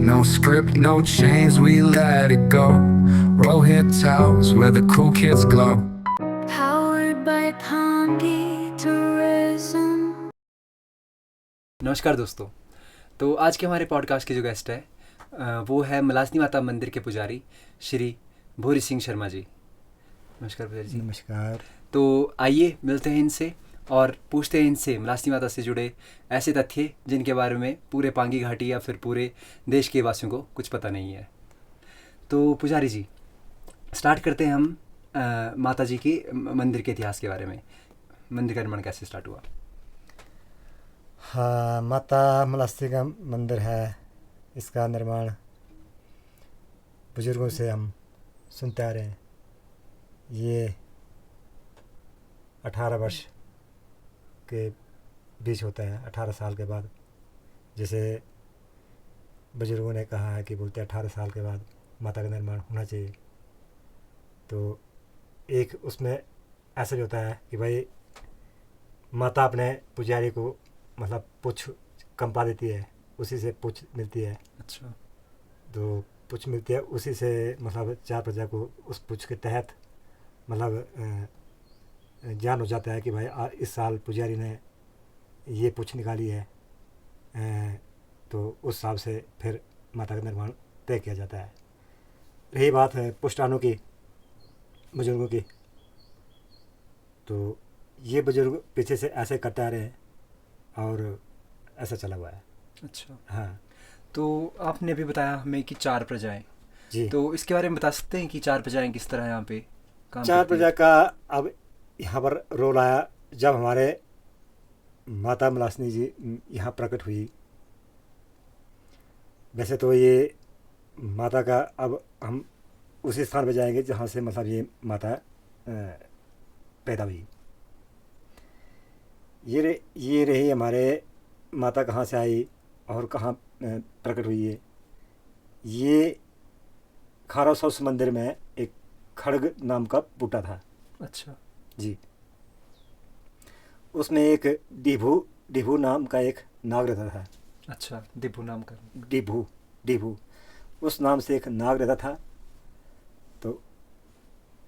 No script, no chains, we let it go. Rohit Towers, where the cool kids glow. Powered by Pondy Tourism. नमस्कार दोस्तों। तो आज के हमारे podcast के जो गेस्ट है वो है मलासनी माता मंदिर के पुजारी श्री भूरी सिंह शर्मा जी। नमस्कार पुजारी जी। नमस्कार। तो आइए मिलते हैं इनसे और पूछते हैं इनसे मलासनी माता से जुड़े ऐसे तथ्य जिनके बारे में पूरे पांगी घाटी या फिर पूरे देश के वासियों को कुछ पता नहीं है। तो पुजारी जी, स्टार्ट करते हैं हम माता जी के मंदिर के इतिहास के बारे में। मंदिर का निर्माण कैसे स्टार्ट हुआ? हाँ, माता मलास्ती का मंदिर है। इसका निर्माण बुजुर्गों से हम सुनते आ रहे हैं। ये 18 वर्ष के बीच होता है, 18 साल के बाद। जैसे बुजुर्गों ने कहा है कि बोलते 18 साल के बाद माता का निर्माण होना चाहिए। तो एक उसमें ऐसा भी होता है कि भाई माता अपने पुजारी को मतलब पुछ कंपा देती है, उसी से पुछ मिलती है। अच्छा। तो पुछ मिलती है, उसी से मतलब चार प्रजा को उस पुछ के तहत मतलब ज्ञान हो जाता है कि भाई इस साल पुजारी ने ये पुछ निकाली है। तो उस हिसाब से फिर माता का निर्माण तय किया जाता है। रही बात है पुष्टानों की, बुजुर्गों की, तो ये बुजुर्ग पीछे से ऐसे करते आ रहे हैं और ऐसा चला हुआ है। अच्छा। हाँ तो आपने अभी बताया हमें कि 4 प्रजाएं जी। तो इसके बारे में बता सकते हैं कि 4 प्रजाएं किस तरह यहाँ पे काम चार करती प्रजा हैं? का अब यहाँ पर रोल आया जब हमारे माता मलासनी जी यहाँ प्रकट हुई। वैसे तो ये माता का अब हम उसी स्थान पर जाएंगे जहाँ से मतलब ये माता पैदा हुई। ये रही हमारे माता कहाँ से आई और कहाँ प्रकट हुई है। ये खारा सौस मंदिर में एक खड़ग नाम का बूटा था। अच्छा जी। उसमें एक डिभू नाम का एक नाग रहता था। अच्छा, दीपू नाम का। डिभू उस नाम से एक नाग रहता था। तो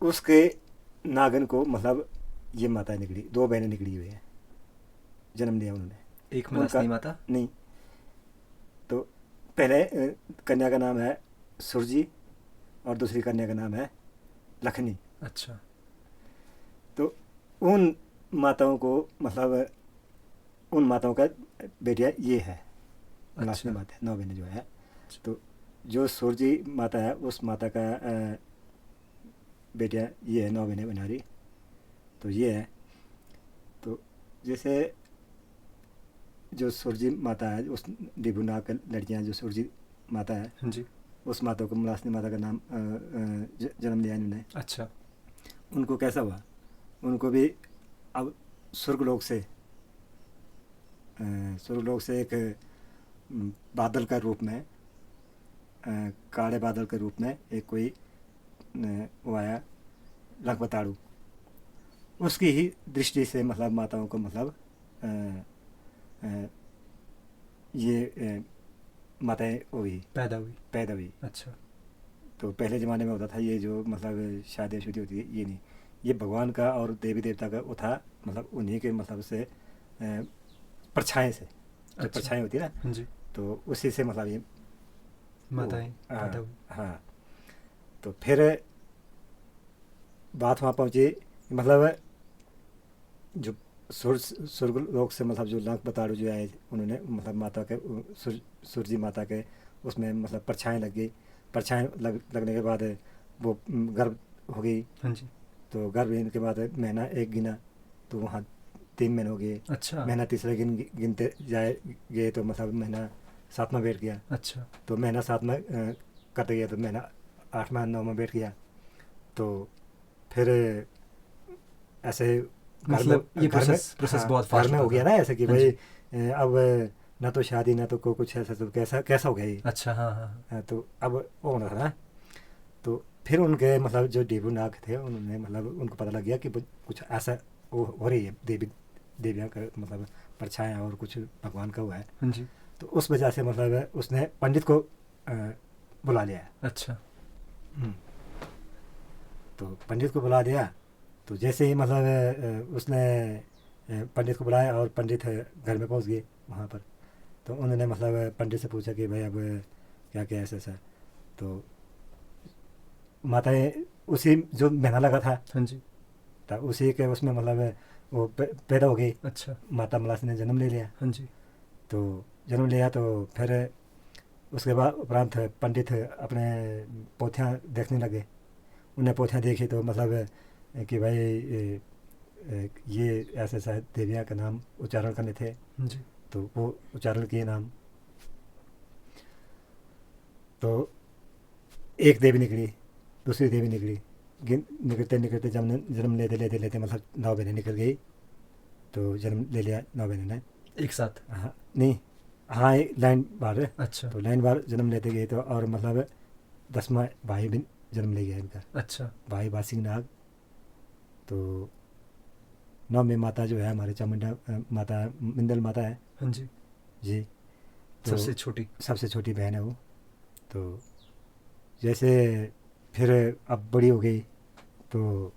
उसके नागन को मतलब ये माता निकली, 2 बहनें निकली हुई हैं, जन्म लिया उन्होंने। एक मलासनी माता? नहीं, तो पहले कन्या का नाम है सुरजी और दूसरी कन्या का नाम है लखनी। अच्छा। तो उन माताओं को मतलब उन माताओं का बेटिया ये है मलासनी अच्छा। माता, 9 बहनें जो है। तो जो सुरजी माता है उस माता का बेटिया ये है, 9 बहनें बना रही। तो ये है। तो जैसे जो सुरजी माता है, उस डिभुना का लड़कियां जो सुरजी माता है, हाँ जी। उस माता को मलासनी माता का नाम जन्म लिया इन्होंने। अच्छा। उनको कैसा हुआ, उनको भी अब स्वर्गलोक से एक बादल का रूप में, काले बादल के रूप में एक कोई वो आया लखपताड़ू। उसकी ही दृष्टि से मतलब माताओं को मतलब ये माताएं हुई, पैदा हुई। अच्छा। तो पहले ज़माने में होता था ये जो मतलब शादी शुदी होती है, ये नहीं, ये भगवान का और देवी देवता का वो था, मतलब उन्हीं के मतलब से परछाई से, जो अच्छा। परछाई होती है ना, हाँ जी। तो उसी से मतलब ये माताएं हाँ, पैदा हुई। हाँ। तो फिर बात वहाँ पहुँची, मतलब जो स्वर्ग लोक से मतलब जो लंक बताड़ू जो आए, उन्होंने मतलब माता के सूरजी माता के उसमें मतलब परछाएं लग गई। परछाएं लगने के बाद वो गर्भ हो गई। हाँ जी। तो गर्भ होने के बाद महीना एक गिना तो वहाँ 3 महीने हो गए। अच्छा। महीना तीसरे गिनते गए तो मतलब महीना 7वां बैठ गया। अच्छा। तो महीना 7वां करते गया तो महीना 8वां 9वां बैठ गया। तो फिर ऐसे मतलब ये प्रोसेस हाँ, बहुत घर फास्ट में होता हो गया था। ना ऐसे कि हाँ भाई जी। अब ना तो शादी ना तो कोई कुछ ऐसा, तो कैसा हो गया ये। अच्छा। हाँ हाँ। तो अब वो होना था ना। तो फिर उनके मतलब जो देवू नाग थे, उन्होंने मतलब उनको पता लग गया कि कुछ ऐसा हो रही है, देवियाँ का मतलब परछाया और कुछ भगवान का हुआ है। हाँ जी। तो उस वजह से मतलब उसने पंडित को बुला लिया। अच्छा। तो पंडित को बुला दिया। तो जैसे ही मतलब उसने पंडित को बुलाया और पंडित घर में पहुंच गए वहाँ पर। तो उन्होंने मतलब पंडित से पूछा कि भाई अब क्या क्या ऐसा ऐसा। तो माताएं उसी जो महीना लगा था, हाँ जी। तो उसी के उसमें मतलब वो पैदा हो गई। अच्छा। माता मलासी ने जन्म ले लिया। हाँ जी। तो जन्म लिया तो फिर उसके बाद उपरांत पंडित अपने पोथियाँ देखने लगे। उन्हें पोथियाँ देखी तो मतलब कि भाई ये ऐसे ऐसा देवियाँ का नाम उच्चारण करने थे। हाँ जी। तो वो उच्चारण किए नाम। तो एक देवी निकली, दूसरी देवी निकली, निकलते निकलते जन्म लेते लेते लेते मतलब 9 महीने निकल गई। तो जन्म ले लिया 9 महीने ने एक साथ? हाँ नहीं, हाँ एक लाइन बार। अच्छा। तो लाइन बार जन्म लेते गए। तो और मतलब 10वां भाई भी जन्म ले गया इनका, अच्छा। भाई बासिंग नाग। तो 9वीं माता जो है हमारे चामुंडा माता मिंदल माता है। हाँ जी। जी। तो सबसे छोटी? सबसे छोटी बहन है वो। तो जैसे फिर अब बड़ी हो गई तो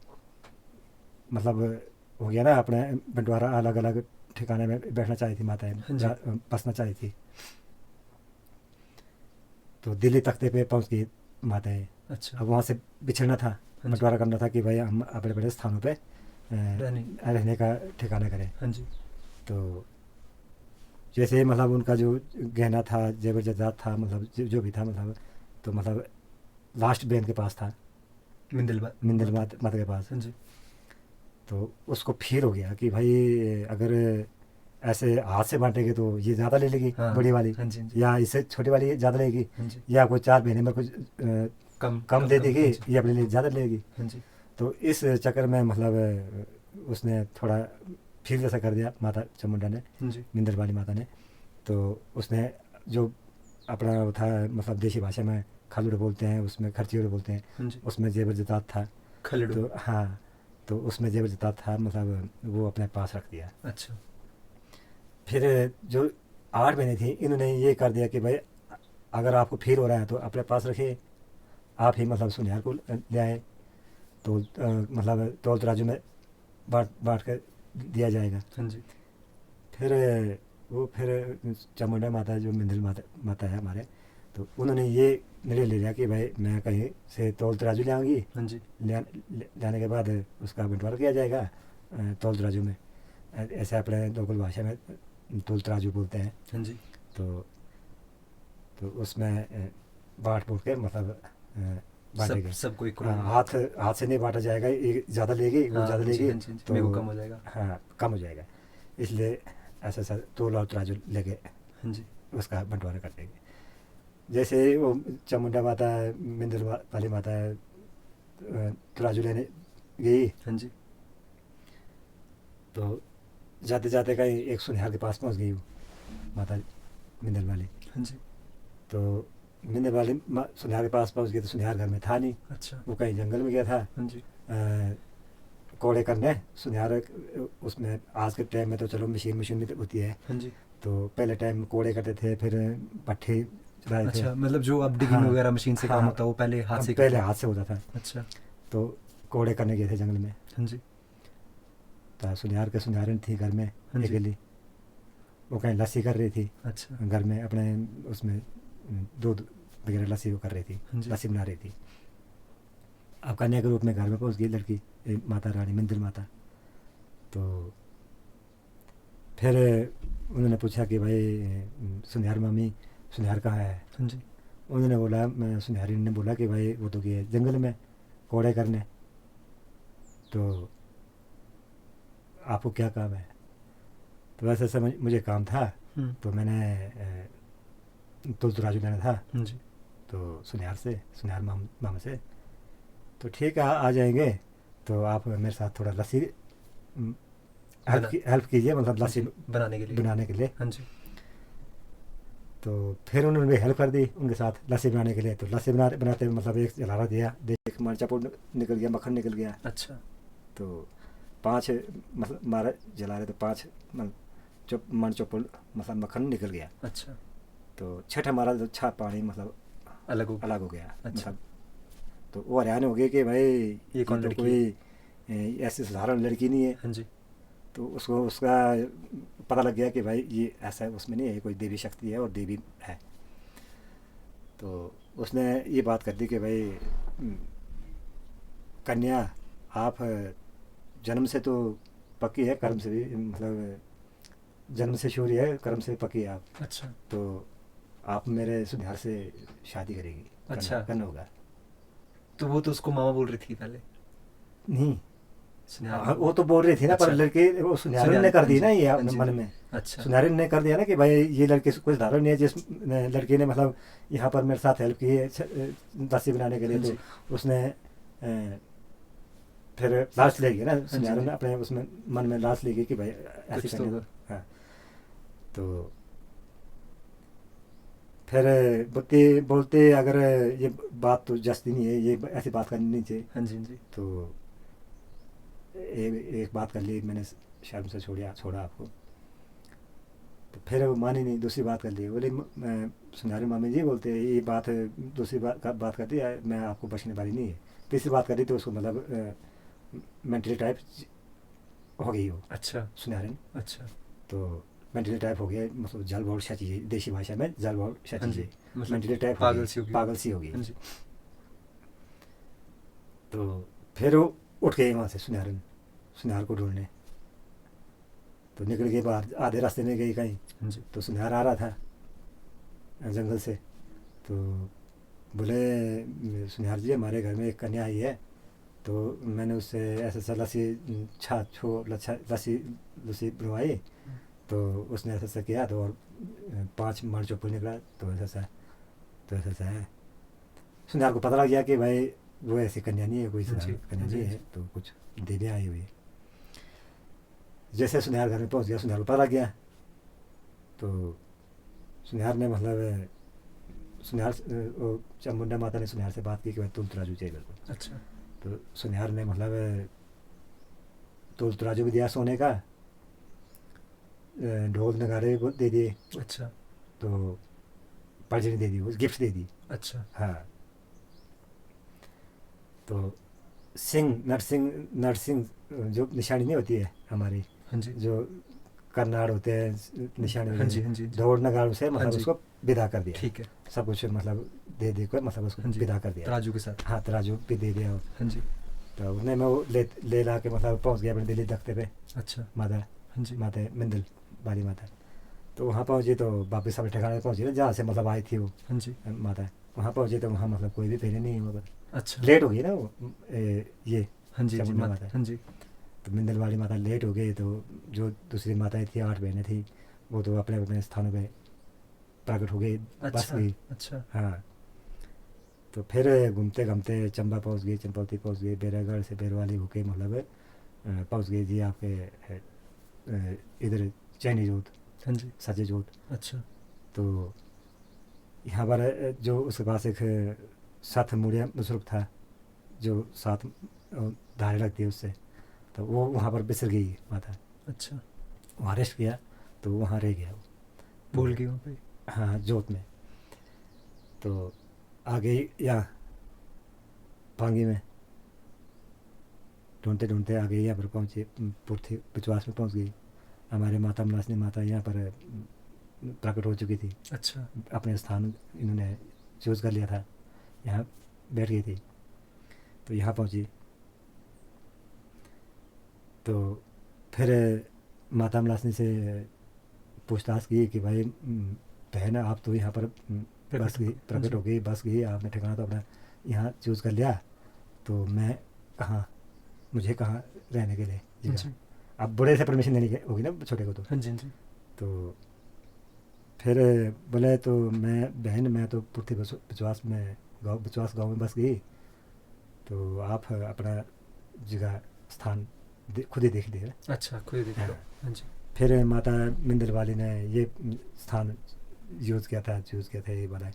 मतलब हो गया ना, अपने बंटवारा अलग अलग ठिकाने में बैठना चाही थी माताएं, हाँ जी। बसना चाही थी। तो दिल्ली तख्ते पे पहुंच गई माताएं। अच्छा। अब वहाँ से बिछड़ना था, जी। बंटवारा करना था कि भाई हम अपने बड़े स्थानों पे रहने का ठिकाना करें। हाँ जी। तो जैसे मतलब उनका जो गहना था, जेवर जजात था, मतलब जो भी था मतलब, तो मतलब लास्ट बेन के पास था, मिंदल माता के पास। हाँ जी। तो उसको फील हो गया कि भाई अगर ऐसे हाथ से बांटेंगे तो ये ज़्यादा ले लेगी, हाँ। बड़ी वाली। हाँ जी। हाँ जी। या इससे छोटी वाली ज़्यादा लेगी, हाँ जी। या कोई 4 महीने में कुछ कम दे देगी, हाँ जी। ये अपने लिए ज़्यादा लेगी। हाँ जी। तो इस चक्कर में मतलब उसने थोड़ा फील जैसा कर दिया माता चामुंडा ने, हाँ जी। मिंदल वाली माता ने। तो उसने जो अपना वो था मतलब देशी भाषा में खालुड़ बोलते हैं, उसमें खर्चीड़ बोलते हैं, हाँ जी। उसमें जेवर जतात था। खलड़ू? तो हाँ, तो उसमें जेवर जतात था, मतलब वो अपने पास रख दिया। अच्छा। फिर जो 8 महीने थी, इन्होंने ये कर दिया कि भाई अगर आपको फील हो रहा है तो अपने पास रखिए, आप ही मतलब सुनियार को ले आए। तो मतलब तौल तराजू में बांट कर दिया जाएगा। हाँ जी। फिर चामुंडा माता जो मिंदल माता है हमारे, तो उन्होंने ये निर्णय ले लिया कि भाई मैं कहीं से तौल तराजू ले आऊँगी। हाँ जी। लाने के बाद उसका बंटवारा किया जाएगा तौल तराजू में। ऐसे अपने लोकल भाषा में तौल तराजू बोलते हैं। हाँ जी। तो उसमें बांट बूट के मतलब बांटेंगे। सबको इक्वल? हाथ से नहीं बांटा जाएगा, एक ज़्यादा लेगी वो ज़्यादा लेगी तो मेरे को कम हो जाएगा। हाँ, कम हो जाएगा। इसलिए ऐसा ऐसा तोला और तराजू लेके हाँ जी। उसका बंटवारा कर देंगे। जैसे वो चामुंडा माता मिंदल वाली माता तराजू लेने गई। हाँ जी। तो जाते जाते कहीं एक सुनिहार के पास पहुंच गई वो माता मिंदल वाली। हाँ जी। तो मिंदल वाली सुनिहार के पास पहुंच गई तो सुनिहार घर में था नहीं। अच्छा। वो कहीं जंगल में गया था हाँ जी। कोड़े करने। सुनिहार उसमें आज के टाइम में तो चलो मशीन भी होती है। हाँ जी। तो पहले टाइम कोड़े करते थे, फिर पट्टे चलाए थे। अच्छा, मतलब जो अब डिगिंग हाँ, वगैरह मशीन से काम हाँ, होता है वो पहले हाथ से पहले करते? हाथ से होता था। अच्छा। तो कोड़े करने गए थे जंगल में। हाँ जी। तो सुनिहार के सुनिहारन थी घर में हाँ जी। अकेली। वो कहीं लस्सी कर रही थी अच्छा। घर में अपने उसमें दूध वगैरह लस्सी वो कर रही थी, हाँ जी। लस्सी बना रही थी। अब कन्या के रूप में घर में पहुंच गई लड़की, माता रानी मिंदल माता। तो फिर उन्होंने पूछा कि भाई सुनिहार मामी, सुनिहार कहाँ है? हाँ जी। उन्होंने बोला, सुनिहारी ने बोला कि भाई वो तो गए जंगल में कोड़े करने। तो आपको क्या काम है? तो वैसे समझ मुझे काम था, तो मैंने तुल तराजू लेना था। हाँ जी। तो सुनिहार मामा से, तो ठीक है आ जाएंगे। तो आप मेरे साथ थोड़ा लस्सी हेल्प कीजिए, मतलब लस्सी बनाने के लिए। हाँ जी। तो फिर उन्होंने भी हेल्प कर दी उनके साथ लस्सी बनाने के लिए। तो लस्सी बनाते मतलब एक जलारा दिया, देख मरचा निकल गया, मक्खन निकल गया। अच्छा। तो 5 मतलब मारा जला रहे तो 5 मन चौपुल मतलब मक्खन निकल गया। अच्छा। तो छठा मारा तो 6 पानी मतलब अलग हो अलग हो गया। अच्छा। मतलब तो वो हैरान हो गए कि भाई ये कौन तो लड़की कोई ऐसी साधारण लड़की नहीं है। हाँ जी। तो उसको उसका पता लग गया कि भाई ये ऐसा उसमें नहीं है, कोई देवी शक्ति है और देवी है। तो उसने ये बात कर दी कि भाई कन्या आप जन्म से तो पक्की है, कर्म से भी मतलब जन्म से शूर्य है, कर्म से पक्की है आप। अच्छा। तो आप मेरे सुधार से शादी करेगी। अच्छा। करना होगा। तो वो तो उसको मामा बोल रही थी पहले। नहीं, सुनिहार हाँ, वो तो बोल रही थी ना, पर अच्छा। लड़के वो सुनहरी सुनिहार, ने कर हाँ दी जी, ना ये हाँ जी, मन में। अच्छा। सुनहरी ने कर दिया ना कि भाई ये लड़के कोई साधारण नहीं है। जिस लड़के ने मतलब यहाँ पर मेरे साथ हेल्प की है दासी बनाने के लिए, हाँ जी। तो उसने फिर लाश ले गया ना। सुनहरी जी। ने अपने उसमें मन में लाश ले गई कि भाई ऐसी कुछ तो करनी होगा। हाँ। तो फिर बोलते बोलते अगर ये बात तो जस्ती नहीं है, ये ऐसी बात करनी नहीं चाहिए। हाँ जी, हाँ जी। तो एक बात कर ली मैंने, शर्म से छोड़ा आपको। तो फिर वो मानी नहीं, दूसरी बात कर ली। बोले सुनहरी मामी जी बोलते ये बात दूसरी बात कर दी, मैं आपको बचने वाली नहीं है। तीसरी बात कर दी तो उसको मतलब मेंटली टाइप हो गई वो अच्छा। सुनहरी। अच्छा। तो मेंटली टाइप हो गया, मतलब जल बहुत सा चीज़, देसी भाषा में जल बहुत सा हाँ जी, चीज़, मतलब मेंटली टाइप पागल सी हो गई। पागल सी हो गई। हाँ जी। तो फिर वो उठ गई वहाँ से सुनहर को ढूंढने। तो निकल गई बाहर, आधे रास्ते में गई कहीं। हाँ जी। तो सुनहर आ रहा था जंगल से। तो बोले सुनहर जी हमारे घर में एक कन्या आई है, तो मैंने उससे ऐसा सा लस्सी लस्सी बनवाई। तो उसने ऐसा सा किया तो और 5 मण चौपर निकला। तो ऐसा है। सुनहर को पता लग गया कि भाई वो ऐसी कन्या नहीं है, कोई हाँ जी, कन्या हाँ जी, नहीं हाँ है, जी। तो कुछ देवियाँ आई हुई है। जैसे सुनहर घर में पहुंच गया, सुनहर को पता लग गया। तो सुनहर ने मतलब चामुंडा माता ने सुनहर से बात की कि भाई तुल तराजू चाहिए मेरे को। अच्छा। तो सुनहर ने मतलब तुल तराजू भी दिया सोने का, ढोल नगारे भी दे दिए। अच्छा। तो पर्जनी दे दी, वो गिफ्ट दे दी। अच्छा। हाँ। तो नरसिंह जो निशानी नहीं होती है हमारी, हाँ जी। जो करनाड़ होते हैं निशानी, हाँ जी, हाँ जी, हाँ जी। दौड़ नगाड़ों से हाँ मतलब जी। उसको विदा कर दिया। ठीक है। सब कुछ मतलब दे कर मतलब उसको हाँ जी। विदा कर दिया। तराजू के साथ। हाँ, तराजू भी दे दिया। हाँ जी। तो उन्हें मैं वो ले ला के मतलब पहुँच गया अपने दिल्ली तख्ते पे। अच्छा। माता हाँ जी। माता मिंदल वाली माता। तो वहाँ पहुँची तो वापस अपने ठिकाने पहुँची ना, जहाँ से मतलब आई थी वो हाँ जी। माता। वहाँ पहुँची तो वहाँ मतलब कोई भी फेरी नहीं है वहाँ पर। अच्छा। लेट हो गई ना वो ये हाँ जी, जी, चामुंडा माता। हाँ जी। तो मिंदल वाली माता लेट हो गई। तो जो दूसरी माताएं थी, 8 बहनें थी, वो तो अपने अपने स्थानों पे प्रकट हो गई, बस अच्छा। गई। अच्छा। हाँ। तो फिर घूमते घूमते चंबा पहुँच गई, चंपौती पहुँच गई, बैरागढ़ से बैरवाली होके मतलब पहुँच गई जी आपके इधर चैनी जोत, हाँ जी। सचे जोत। अच्छा। तो यहाँ पर जो उसके पास एक 7 मुड़िया मुसरुफ था, जो 7 धारे लगती है उससे, तो वो वहाँ पर बिसर गई माता। अच्छा। वहाँ रेस्ट किया तो वहाँ रह गया वो। भूल गई वहाँ पे। हाँ, जोत में। तो आ गई यहाँ पांगी में, ढूंढते ढूंढते आ गई, यहाँ पर पहुँची, पुर्थी पिछवास में पहुँच गई। हमारे माता मलासनी माता यहाँ पर प्रकट हो चुकी थी। अच्छा। अपने स्थान इन्होंने चूज़ कर लिया था, यहाँ बैठ गई थी। तो यहाँ पहुँची तो फिर माता मलासनी से पूछताछ की कि भाई बहन आप तो यहाँ पर बस गई, प्रकट हो गई, बस गई, आपने ठिकाना तो अपना यहाँ चूज़ कर लिया, तो मैं कहाँ, मुझे कहाँ रहने के लिए जगह। अब बड़े से परमिशन लेनी होगी ना छोटे को। तो हाँ जी, हाँ जी। तो फिर बोले तो मैं तो पुर्थी बिचवास गाँव में बस गई, तो आप अपना जगह स्थान खुद ही देख लिया। अच्छा, खुद ही देख लो। हाँ जी। फिर माता मिंदल वाली ने ये स्थान चूज़ किया था ये वाला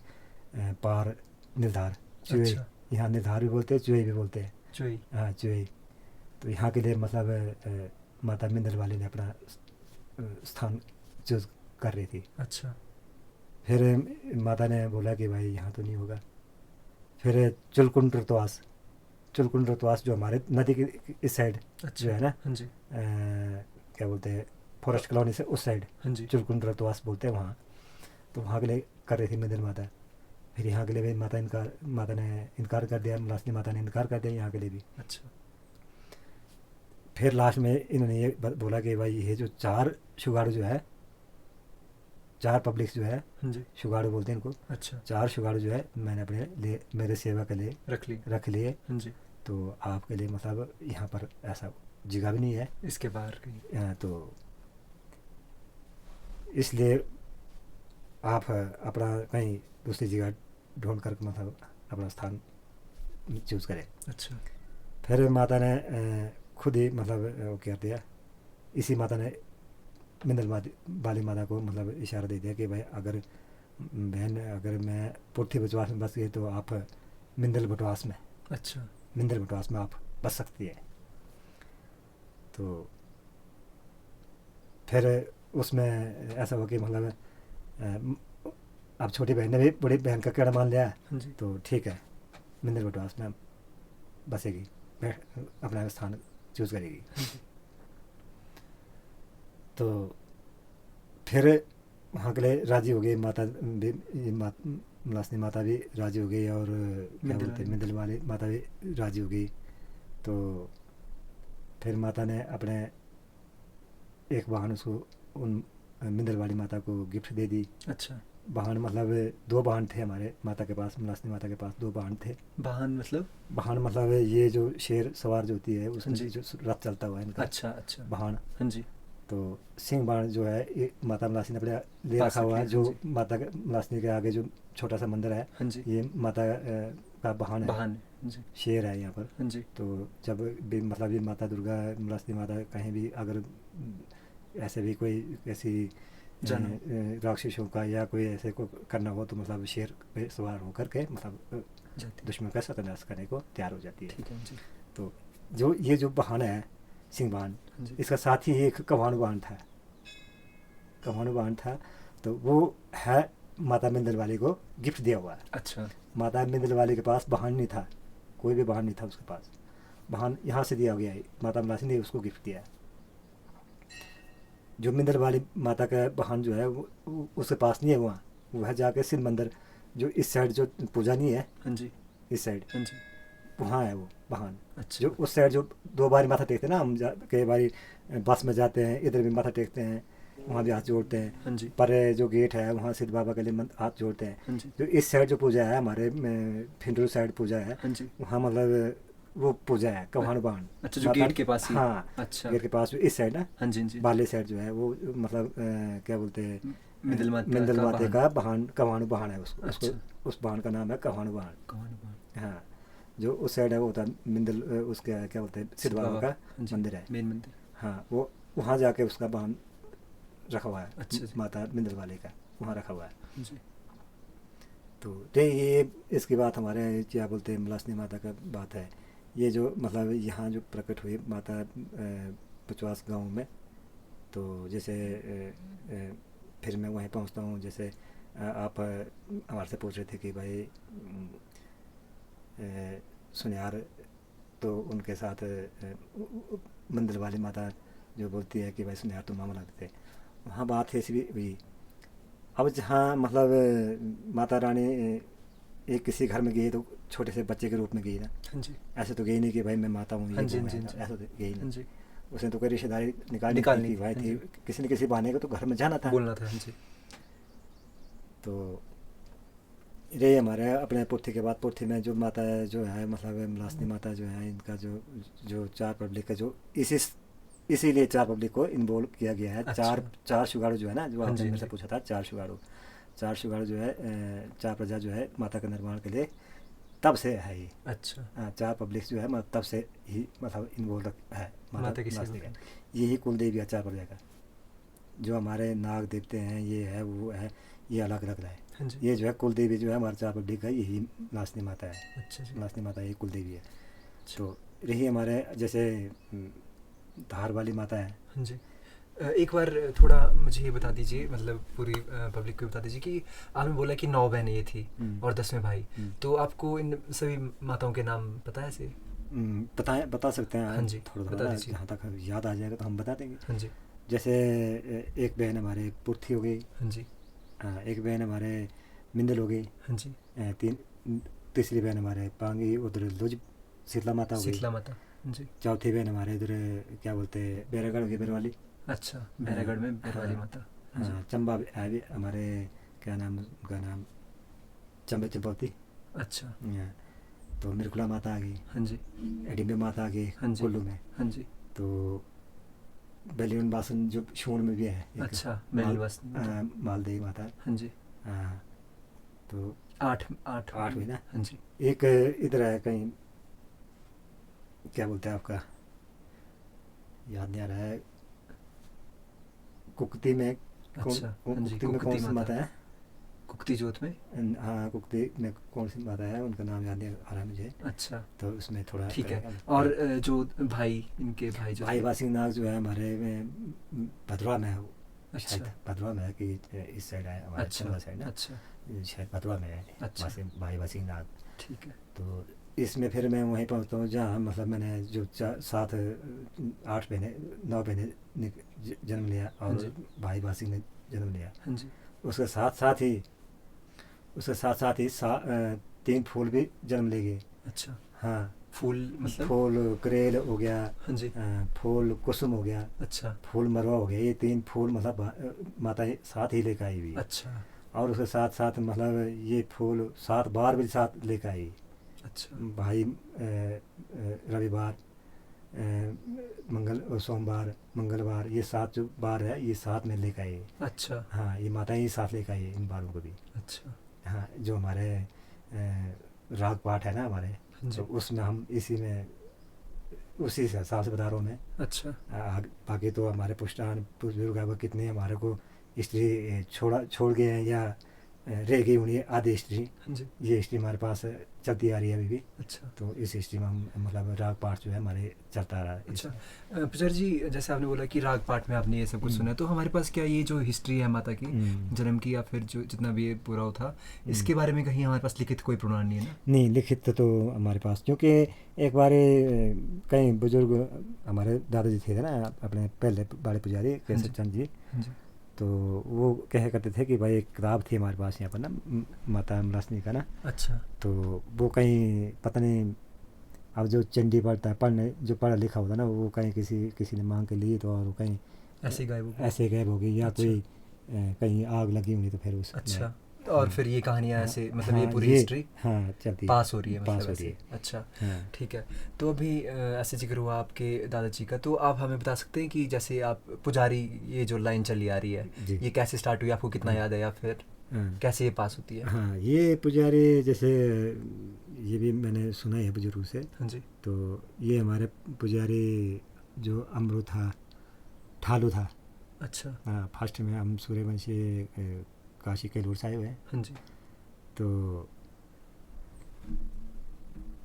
पार निर्धार चुए। अच्छा। यहाँ निर्धार भी बोलते हैं, चुए भी बोलते हैं। चुई। हाँ, चुए। तो यहाँ के लिए मतलब माता मिंदल वाली ने अपना स्थान चूज़ कर रही थी। अच्छा। फिर माता ने बोला कि भाई यहाँ तो नहीं होगा, फिर चुलकुंड रतवास, चुलकुंड रतवास जो हमारे नदी की इस साइड अच्छा। जो है ना, हाँ जी। क्या बोलते हैं, फॉरेस्ट कॉलोनी से उस साइड हाँ जी। चुलकुंड रतवास बोलते हैं वहाँ। तो वहाँ के लिए कर रही थी मिंदल माता। फिर यहाँ के लिए भी माता ने इनकार कर दिया, मलासनी माता ने इनकार कर दिया यहाँ के लिए भी। अच्छा। फिर लास्ट में इन्होंने ये बोला कि भाई ये जो 4 शुगाड़ू जो है, 4 पब्लिक्स जो है, हाँ जी। शुगाड़ू बोलते हैं इनको, अच्छा। 4 शुगाड़ू जो है मैंने अपने लिए, मेरे सेवा के लिए रख ली। लिए। हाँ जी। तो आपके लिए मतलब यहाँ पर ऐसा जगह भी नहीं है, इसके बाहर कहीं। तो इसलिए आप अपना कहीं दूसरी जगह ढूंढ कर मतलब अपना स्थान चूज़ करें। अच्छा। फिर माता ने खुद ही मतलब वो कर दिया, इसी माता ने मिंदल वाली माता को मतलब इशारा दे दिया कि भाई अगर बहन, अगर मैं पुर्थी बटवास में बस गई तो आप मिंदल बटवास में, अच्छा। मिंदल बटवास में आप बस सकती है। तो फिर उसमें ऐसा हुआ कि मतलब अब छोटी बहन ने भी बड़ी बहन का कहना मान लिया। हाँ जी। तो ठीक है, मिंदल बटवास में बसेगी, अपना स्थान चूज़ करेगी। हाँ जी। तो फिर वहाँ के लिए राजी हो गई माता भी, मलासनी माता भी राजी हो गई, और क्या बोलते हैं मिंदल वाली माता भी राजी हो गई। तो फिर माता ने अपने एक वाहन उसको उन मिंदल वाली माता को गिफ्ट दे दी। अच्छा। वाहन मतलब 2 वाहन थे हमारे माता के पास, मलासनी माता के पास 2 वाहन थे। वाहन मतलब? वाहन मतलब ये जो शेर सवार जो होती है उसमें जी। जो रथ चलता हुआ है इनका। अच्छा। अच्छा। वाहन। हाँ जी। तो सिंह बाण जो है ये माता मलासनी ने अपने ले पास रखा हुआ है, रख लिया, जो हाँ जी। माता मलासनी के आगे जो छोटा सा मंदिर है, हाँ जी। ये माता का वाहन है, वाहन। हाँ जी। शेर है यहाँ पर। हाँ जी। तो जब भी मतलब ये माता दुर्गा, मलासनी माता कहीं भी अगर ऐसे भी कोई ऐसी राक्षसों का या कोई ऐसे को करना हो तो मतलब शेर पे सवार होकर के मतलब दुश्मन का सत्यानाश करने को तैयार हो जाती है। ठीक है जी। तो जो ये जो वाहन है सिंह वाहन, हाँ जी। इसका साथ ही एक कव्वानु वाहन था, कव्वानु वाहन था। तो वो है माता मिंदल वाली को गिफ्ट दिया हुआ है। अच्छा। माता मिंदल वाली के पास वाहन नहीं था, कोई भी वाहन नहीं था उसके पास, वाहन यहाँ से दिया गया है, माता मलासी ने उसको गिफ्ट दिया है। जो मिंदल वाली माता का वाहन जो है वो उसके पास नहीं है, वहाँ वो है जाके सिंध मंदिर जो इस साइड जो पूजा नहीं है, हाँ जी। इस साइड हाँ जी। वहाँ है वो वाहन। अच्छा। जो उस साइड जो 2 बार माथा टेकते हैं ना, हम कई बार बस में जाते हैं, इधर भी माथा टेकते हैं, वहाँ भी हाथ जोड़ते हैं। हाँ जी। पर जो गेट है वहाँ सिद्ध बाबा के लिए हाथ जोड़ते हैं। हाँ जी। जो इस साइड जो पूजा है हमारे फिंडरू साइड पूजा है, हाँ जी। वहाँ मतलब वो पूजा है कव्वानु वाहन। अच्छा, जो गेट के पास ही? हाँ। अच्छा। गेट के पास जो इस साइड ना, हाँ जी। हाँ जी। बाले साइड जो है वो मतलब क्या बोलते हैं, मिंदल मिंदल का माते वाहन। का वाहन कव्वानु वाहन है उसको। अच्छा। उस वाहन का नाम है कव्वानु वाहन। कौन वाहन? हाँ, जो उस साइड है वो होता है मिंदल, उसके क्या बोलते हैं सिद्ध बाबा का हाँ जी, मंदिर है। मेन मंदिर। हाँ, वो वहाँ जाके उसका वाहन रखा हुआ है। अच्छा जी। माता मिंदल वाले का वहाँ रखा हुआ है। हाँ जी। तो ये इसकी बात हमारे क्या बोलते हैं मलासनी माता का बात है। ये जो मतलब यहाँ जो प्रकट हुई माता पचवास गांव में। तो जैसे फिर मैं वहीं पहुँचता हूँ, जैसे आप हमारे से पूछ रहे थे कि भाई सुनियार, तो उनके साथ मंदिर वाली माता जो बोलती है कि भाई सुनियार तो मामा लगते थे, वहाँ बात ऐसी भी हुई। अब जहाँ मतलब माता रानी एक किसी घर में गई तो छोटे से बच्चे के रूप में गई ना। हाँ जी। ऐसे तो गई नहीं कि भाई मैं माता हूँ, हाँ जी, ये हाँ जी, हाँ जी। ऐसा तो गई हाँ नहीं। जी। उसने तो कोई रिश्तेदारी निकालनी निकालनी थी, थी, भाई हाँ थी, जी। किसी न किसी बहाने को तो घर में जाना था। बोलना था। हाँ जी। तो ये हमारे अपने पुर्थी के बाद पुर्थी में जो माता है जो है मतलब मलासनी माता जो है, इनका जो जो 4 पब्लिक का जो इसीलिए 4 पब्लिक को इन्वॉल्व किया गया है। अच्छा। 4 शुगाड़ू जो है ना, जो हाँ आपने जी, मेरे हाँ से जी। पूछा था, 4 शुगाड़ू जो है 4 प्रजा जो है माता के निर्माण के लिए तब से है ये। अच्छा। 4 पब्लिक जो है मतलब तब से ही मतलब इन्वॉल्व है माता की मलासनी सेवा का। में। यही कुल देवी है 4 प्रजा का। जो हमारे नाग देवते हैं ये है वो है, ये अलग अलग है। हाँ जी। ये जो है कुल देवी जो है हमारे 4 पब्लिक है, यही मलासनी माता है। अच्छा जी। मलासनी माता यही कुल देवी है। अच्छा। तो रही हमारे जैसे धार वाली माता है, हाँ जी। एक बार थोड़ा मुझे ये बता दीजिए, मतलब पूरी पब्लिक को बता दीजिए कि आपने बोला कि 9 बहनें ये थी और 10वें भाई, तो आपको इन सभी माताओं के नाम पता है ऐसे? बता सकते हैं। हाँ जी, थोड़ा बता थोड़ा दीजिए। जहाँ तक याद आ जाएगा तो हम बता देंगे। हाँ जी। जैसे एक बहन हमारे पुर्थी हो गई, हाँ जी। एक बहन हमारे मिंदल हो गई, हाँ जी। तीसरी बहन हमारे पांगी उधर लुज शीतला माता हो गई, शीतला माता। हाँ जी। चौथी बहन हमारे इधर क्या बोलते हैं बैरागढ़ हो गई बैरवाली। अच्छा, बैरागढ़ में बैरवाली माता। हाँ जी। चंबा है भी हमारे, क्या नाम उनका नाम, चंपावती। अच्छा। तो मिरकुला माता आ गई। हाँ जी। एडिम्बे माता आ गई हाँ जी। कुल्लू में। हाँ जी। तो बेलियन बासन जो शूण में भी है एक, अच्छा, बेलवास। मालदेवी माता। हाँ जी। तो 8 हुई ना। हाँ जी। एक इधर है कहीं, क्या बोलते हैं आपका, याद नहीं आ रहा है, कुक्ति में अच्छा। हाँ जी, कुक्ति में कौन सी माता है? कुक्ति जोत में। हाँ, कुक्ति में कौन सी माता है, उनका नाम याद नहीं आ रहा मुझे। अच्छा, तो उसमें थोड़ा ठीक है। और जो भाई, इनके भाई जो भाई वासिंग नाग जो है हमारे में भदवा में है वो। अच्छा। शायद भदवा में है कि इस साइड है हमारे चंबा साइड ना। अच्छा। शायद भदवा में है। अच्छा। भाई वासिंग नाग। ठीक है। तो इसमें फिर मैं वहीं पहुँचता हूँ जहाँ मतलब मैंने जो 7 8 बहनें 9 बहनें ने जन्म लिया और भाई वासिंग ने जन्म लिया। हाँ जी। उसके साथ साथ ही 3 फूल भी जन्म ले गए। अच्छा। हाँ, फूल मतलब? फूल करेल हो गया। हाँ जी। फूल कुसुम हो गया। अच्छा। फूल मरवा हो गया। ये 3 फूल मतलब माता साथ ही लेकर आई हुई है। अच्छा। और उसके साथ साथ मतलब ये फूल 7 बार भी साथ लेकर आई। अच्छा। भाई रविवार, सोमवार, मंगलवार, ये 7 जो बार है ये साथ में लेकर आई। अच्छा। हाँ, ये माता ही साथ लेकर आई इन बारों को भी। अच्छा। हाँ, जो हमारे राग पाठ है ना हमारे, तो उसमें हम इसी में उसी हिसाब से बता रहा हूँ मैं। अच्छा। बाकी तो हमारे पुष्टान बुजुर्ग कितने हमारे को स्त्री छोड़ गए हैं या रह गई हुई आधी हिस्ट्री। हाँ जी। ये हिस्ट्री हमारे पास चलती आ रही है अभी भी। अच्छा। तो इस हिस्ट्री में हम मतलब राग पाठ जो है हमारे चलता आ रहा है। अच्छा, पुजारी जी, जैसे आपने बोला कि राग पाठ में आपने ये सब कुछ सुना, तो हमारे पास क्या ये जो हिस्ट्री है माता की जन्म की या फिर जो जितना भी ये पूरा था, इसके बारे में कहीं हमारे पास लिखित कोई प्रमाण नहीं है ना? नहीं, लिखित तो हमारे पास, क्योंकि एक बार कई बुजुर्ग हमारे दादाजी थे ना अपने पहले बड़े पुजारी केसर चंद जी, तो वो कहा करते थे कि भाई एक किताब थी हमारे पास यहाँ पर ना माता मलासनी का ना। अच्छा। तो वो कहीं पता नहीं, अब जो चंडी पढ़ता है पढ़ने जो पढ़ा लिखा होता ना वो कहीं किसी ने मांग के लिए तो और कहीं ऐसे गायब हो गई या अच्छा। कोई कहीं आग लगी हुई तो फिर उस। अच्छा। और फिर ये कहानियाँ ऐसे मतलब ये पूरी हिस्ट्री चलती पास हो रही है, पास मतलब हो रही है। अच्छा। ठीक है। तो अभी ऐसे जिक्र हुआ आपके दादाजी का, तो आप हमें बता सकते हैं कि जैसे आप पुजारी ये जो लाइन चली आ रही है ये कैसे स्टार्ट हुई, आपको कितना याद है या फिर कैसे ये पास होती है? हाँ, ये पुजारी जैसे ये भी मैंने सुना है बुजुर्ग से। हाँ जी। तो ये हमारे पुजारी जो अमरू था, ठालू था। अच्छा। हाँ, फर्स्ट में हम सूर्यवंशी काशी के लूर से आए हुए हैं। हाँ जी। तो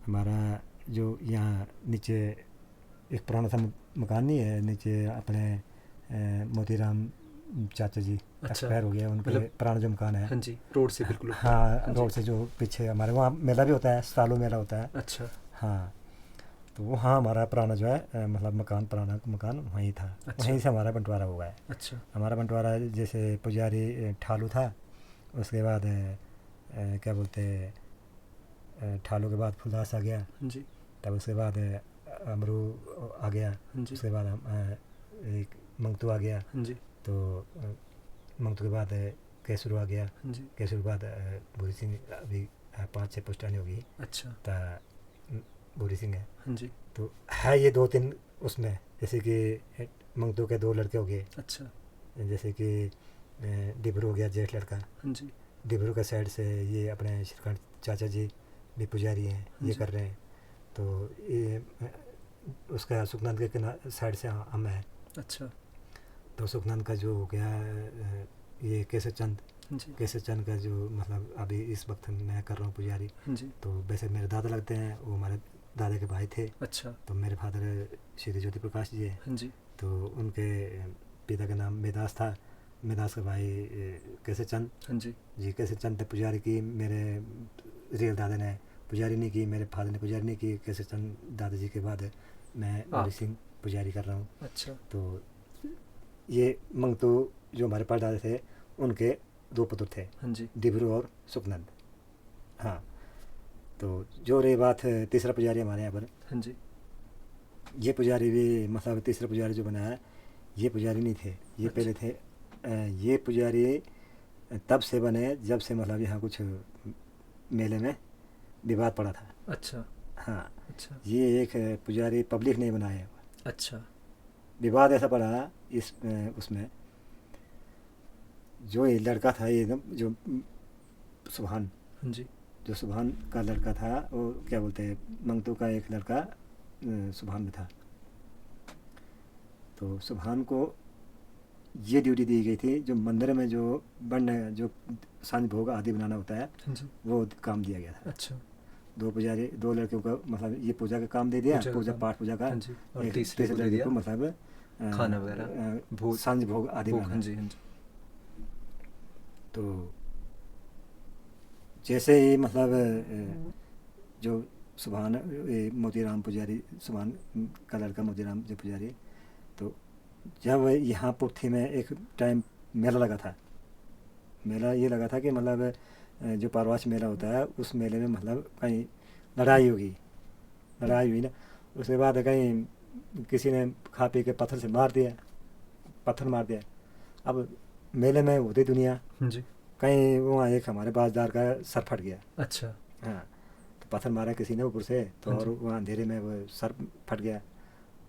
हमारा जो यहाँ नीचे एक पुराना सा मकान नहीं है नीचे अपने मोतीराम चाचा जी एक्सपायर हो गया, उनके पुराना जो मकान है। हाँ जी, रोड से बिल्कुल। हाँ, रोड से जो पीछे हमारे वहाँ मेला भी होता है, सालों मेला होता है। अच्छा। हाँ, तो वो हाँ हमारा पुराना जो है मतलब पुराना मकान वहीं था। अच्छा। वहीं से हमारा बंटवारा हुआ है। अच्छा। हमारा बंटवारा जैसे पुजारी ठालू था, उसके बाद क्या बोलते ठालू के बाद फुलदास आ गया। जी। तब उसके बाद अमरू आ गया। उसके बाद एक मंगतू आ गया। जी। तो मंगतू के बाद केसरू आ गया। जी। केसरू के बाद भूरी सिंह, अभी 5-6 पुश्तानी होगी। अच्छा। तो भूरी सिंह है। जी। तो है ये 2-3 उसमें, जैसे कि मंगतू के 2 लड़के हो गए। अच्छा। जैसे कि डिबरू हो गया जेठ लड़का। जी। डिबरू का साइड से ये अपने श्रीकांत चाचा जी भी पुजारी हैं, ये कर रहे हैं। तो ये उसका सुखनंद के साइड से हम है। अच्छा। तो सुखनंद का जो हो गया ये केसर चंद का जो मतलब अभी इस वक्त मैं कर रहा हूँ पुजारी। तो वैसे मेरे दादा लगते हैं, वो हमारे दादा के भाई थे। अच्छा। तो मेरे फादर श्री ज्योति प्रकाश जी है। जी। तो उनके पिता का नाम मेदास था। मेदास का भाई केसर चंद हाँ जी। जी, केसर चंद ने पुजारी की, मेरे रियल दादा ने पुजारी नहीं की, मेरे फादर ने पुजारी नहीं की। केसर चंद दादाजी के बाद मैं मौली सिंह पुजारी कर रहा हूँ। अच्छा। तो ये मंगतू जो हमारे परदादा थे उनके 2 पुत्र थे, हाँ जी। डिबरू और सुखनंद। हाँ, तो जो रही बात तीसरा पुजारी हमारे यहाँ पर, हाँ जी। ये पुजारी भी मतलब तीसरा पुजारी जो बना है, ये पुजारी नहीं थे, ये अच्छा। पहले थे। ये पुजारी तब से बने जब से मतलब यहाँ कुछ मेले में विवाद पड़ा था। अच्छा। हाँ, अच्छा। ये एक पुजारी पब्लिक ने बनाया है। अच्छा। विवाद ऐसा पड़ा इस उसमें, जो ये लड़का था, ये एकदम जो सुभान, हाँ जी। जो सुभान का लड़का था, वो क्या बोलते हैं, मंगतू का एक लड़का सुभान में था। तो सुभान को ये ड्यूटी दी गई थी, जो मंदिर में जो बन जो सांझ भोग आदि बनाना होता है, हाँ जी। वो काम दिया गया था। अच्छा। 2 पुजारी, 2 लड़कियों को मतलब ये पूजा का काम दे दिया, पूजा का पूजा काम। पाठ पूजा का। हाँ जी। और एक तीसरे को दे लड़के दिया को मतलब खाना वगैरह, भोग, सांझ भोग आदि भोग। बनाना। हाँ जी। हाँ जी। तो जैसे ही मतलब जो सुभान मोतीराम पुजारी, सुभान का लड़का मोतीराम जो पुजारी, तो जब यहाँ पुर्थी में एक टाइम मेला लगा था, मेला ये लगा था कि मतलब जो पारवाच मेला होता है, उस मेले में मतलब कहीं लड़ाई होगी, लड़ाई हुई ना, उसके बाद कहीं किसी ने खा पी के पत्थर से मार दिया, पत्थर मार दिया। अब मेले में होती दुनिया, हाँ जी। कहीं वहाँ एक हमारे बाजदार का सर फट गया। अच्छा। हाँ, तो पत्थर मारा किसी ने ऊपर से, तो हाँ और जी। वहाँ अंधेरे में वो सर फट गया।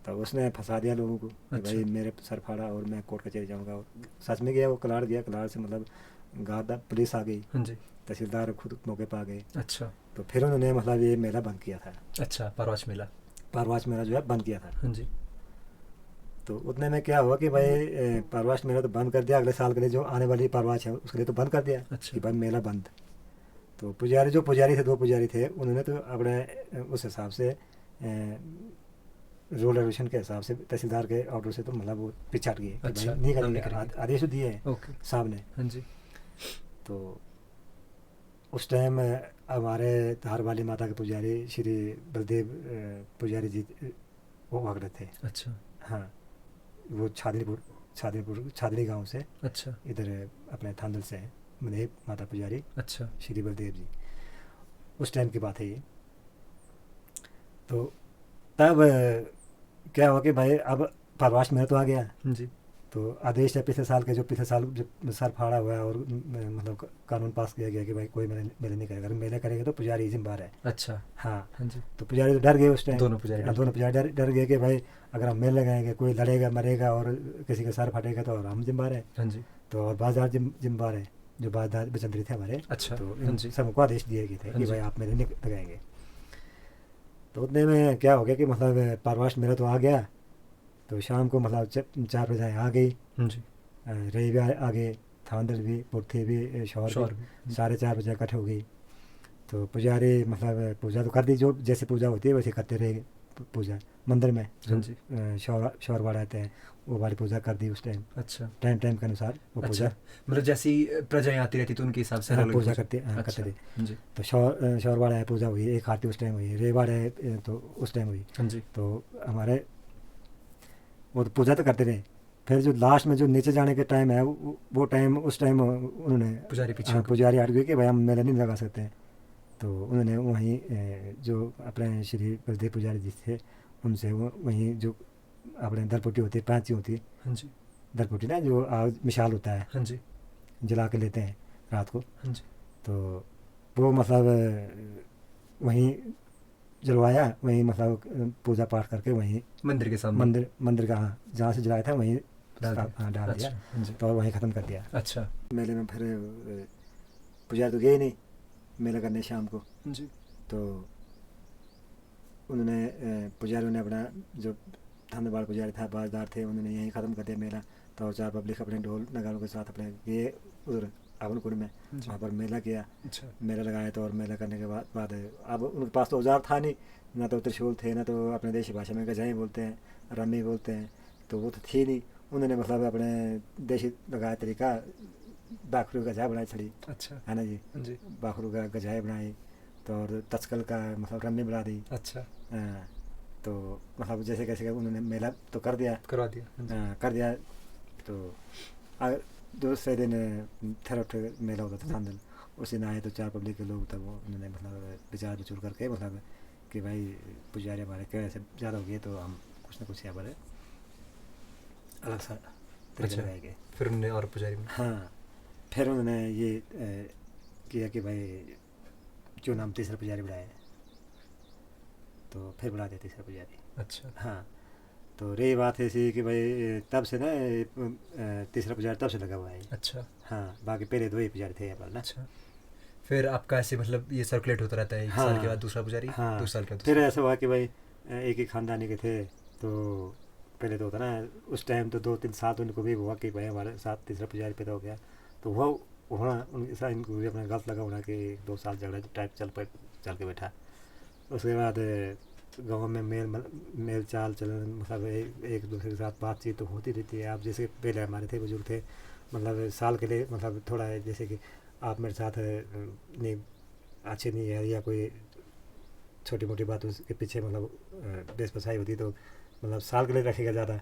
तो उसने फंसा दिया लोगों को कि अच्छा। भाई मेरे सर फाड़ा और मैं कोर्ट कचहरी जाऊँगा। और सच में गया, वो कलाड़ गया, कलाड़ से मतलब गार्ड पुलिस आ गई, हाँ जी। तहसीलदार खुद मौके पर आ गए। अच्छा। तो फिर उन्होंने मतलब ये मेला बंद किया था, अच्छा। परवाच मेला। पारवाच मेला जो है बंद किया था। हाँ जी। तो उतने में क्या हुआ कि भाई पारवाच मेला तो बंद कर दिया, अगले साल के लिए जो आने वाली पारवाच है उसके लिए तो बंद कर दिया। अच्छा। कि भाई मेला बंद। तो पुजारी जो पुजारी थे, 2 पुजारी थे, उन्होंने तो अपने उस हिसाब से रूल रेगुलेशन के हिसाब से तहसीलदार के ऑर्डर से तो मतलब वो पीछे हट गए कि अच्छा, भाई नहीं हम नहीं करेंगे, करेंगे। आदेश दिए हैं ओके। साहब ने। हाँ जी। तो उस टाइम हमारे धार वाली माता के पुजारी श्री बलदेव पुजारी जी वो वहाँ थे। अच्छा। हाँ, वो छादनी गांव से, अच्छा। इधर अपने थांदल से हैं, मनेब माता पुजारी अच्छा। श्री बलदेव जी। उस टाइम की बात है ये। तो तब क्या हुआ कि भाई अब परवाश मेला तो आ गया। हाँ जी। तो आदेश है पिछले साल के, जो पिछले साल जो सर फाड़ा हुआ है और मतलब कानून पास किया गया कि भाई कोई मेले नहीं करेगा, अगर मेले करेगा तो पुजारी ही जिम्मेदार है। अच्छा। हाँ, हाँ जी। तो पुजारी तो डर गए उस टाइम, दोनों पुजारी डर दोनों पुजारी डर गए कि भाई अगर हम मेले लगाएंगे, कोई लड़ेगा मरेगा और किसी का सर फटेगा तो और हम जिम्मेदार है। हाँ जी। तो और बाजार जिम्मेदार है, जो बाजार बचंदरी थे हमारे। अच्छा। तो हाँ इन जी। सबको आदेश दिए गए थे हाँ कि जी। भाई आप मेले नहीं लगाएंगे। तो उतने में क्या हो गया कि मतलब पारवाश मेला तो आ गया। तो शाम को मतलब 4 बजे आ गई, हाँ जी। रही भी आ गए, थांदल भी, पुर्थी भी, शौर शौर भी, भी। 4:30 बजे इकट्ठे हो गई। तो पुजारी मतलब पूजा तो कर दी, जो जैसे पूजा होती है वैसे करते रहे पूजा मंदिर में। हाँ जी। शौर वाले आते हैं, वो वाली पूजा कर दी उस टाइम, अच्छा। टाइम के अनुसार वो पूजा। अच्छा, मतलब जैसी प्रजाएं आती रहती तो उनके हिसाब से हाँ, अलग पूजा पूजा। करते अच्छा। थे। हाँ जी। तो शौर वाला पूजा हुई, एक आरती उस टाइम हुई, रेवाड़ है तो उस टाइम हुई। हाँ जी। तो हमारे वो तो पूजा तो करते रहे। फिर जो लास्ट में जो नीचे जाने के टाइम है, वो टाइम उस टाइम उन्होंने पुजारी पीछे हाँ, हो गए। पुजारी हट गए कि भाई हम मेला नहीं लगा सकते। तो उन्होंने वहीं जो अपने श्री बलदेव पुजारी जी थे, उनसे वो वहीं जो अपने दरपुटी होती है, पैंची होती है, हाँ जी। दरपुटी ना जो आग मिसाल होता है, हाँ जी। जला के लेते हैं रात को। हाँ जी। तो वो मतलब वहीं जलवाया, वहीं मतलब पूजा पाठ करके वहीं मंदिर के सामने मंदिर का, हाँ, जहाँ से जलाया था वहीं डाल दिया। हाँ, डाल अच्छा। दिया। हाँ जी। तो वहीं ख़त्म कर दिया। अच्छा। मेले में फिर पुजारी तो गए ही नहीं मेला करने शाम को। हाँ जी। तो उन्होंने पुजारियों ने अपना जो थानेवाड़ पुजारी था, बाजदार थे, उन्होंने यहीं ख़त्म कर दिया मेला। तो 4 पब्लिक अपने ढोल नगारों के साथ अपने गए उधर आवनपुर में, जी। वहाँ पर मेला किया। अच्छा। मेला लगाया। तो और मेला करने के बाद अब उनके पास तो औजार था नहीं, ना तो त्रिशूल थे, ना तो अपने देशी भाषा में गजाएँ बोलते हैं, रम्मी बोलते हैं, तो वो तो थी नहीं। उन्होंने मतलब अपने देशी लगाया तरीका बाखरू गजा बनाई छड़ी, अच्छा है ना जी। जी बाखरू का गजाए बनाई तो और तचकल का मतलब रम्मी बना दी। अच्छा हाँ, तो मतलब जैसे कैसे उन्होंने मेला तो कर दिया, करवा दिया। हाँ जी। हाँ, कर दिया। तो दूसरे दिन थेरोट मेला होता था सांदल, उस दिन आए तो 4 पब्लिक के लोग, तब उन्होंने मतलब विचार विचूर करके मतलब कि भाई पुजारी हमारे क्या ऐसे ज़्यादा हो गए तो हम कुछ ना कुछ यहाँ पर अलग सा तरीका अच्छा। लगाएंगे। फिर उन्होंने और पुजारी में हाँ, फिर उन्होंने ये किया कि भाई क्यों नाम तीसरा पुजारी बढ़ाए, तो फिर बढ़ा दिया तीसरा पुजारी। अच्छा हाँ, तो रही बात ऐसी कि भाई तब से ना तीसरा पुजारी तब से लगा हुआ है। अच्छा हाँ, बाकी पहले 2 ही पुजारी थे यहाँ पर ना। अच्छा। फिर आपका ऐसे मतलब ये सर्कुलेट होता रहता है, एक साल के बाद दूसरा पुजारी, हाँ, 2 साल के बाद फिर दूसरा। ऐसा हुआ कि भाई एक ही खानदानी के थे, तो पहले तो होता ना उस टाइम तो 2-3 साल तो उनको भी हुआ कि भाई हमारे साथ तीसरा पुजारी पैदा हो गया, तो वो होना उनके साथ इनको भी अपना गलत लगा होना कि 2 साल झगड़ा टाइप चल के बैठा। उसके बाद गाँव में मेल चाल चलन मतलब एक दूसरे के साथ बातचीत तो होती रहती है। आप जैसे पहले हमारे थे बुजुर्ग थे, मतलब साल के लिए मतलब थोड़ा जैसे कि आप मेरे साथ नहीं अच्छे नहीं है या कोई छोटी मोटी बात उसके पीछे मतलब बेस बसाई होती तो मतलब साल के लिए रखेगा ज़्यादा,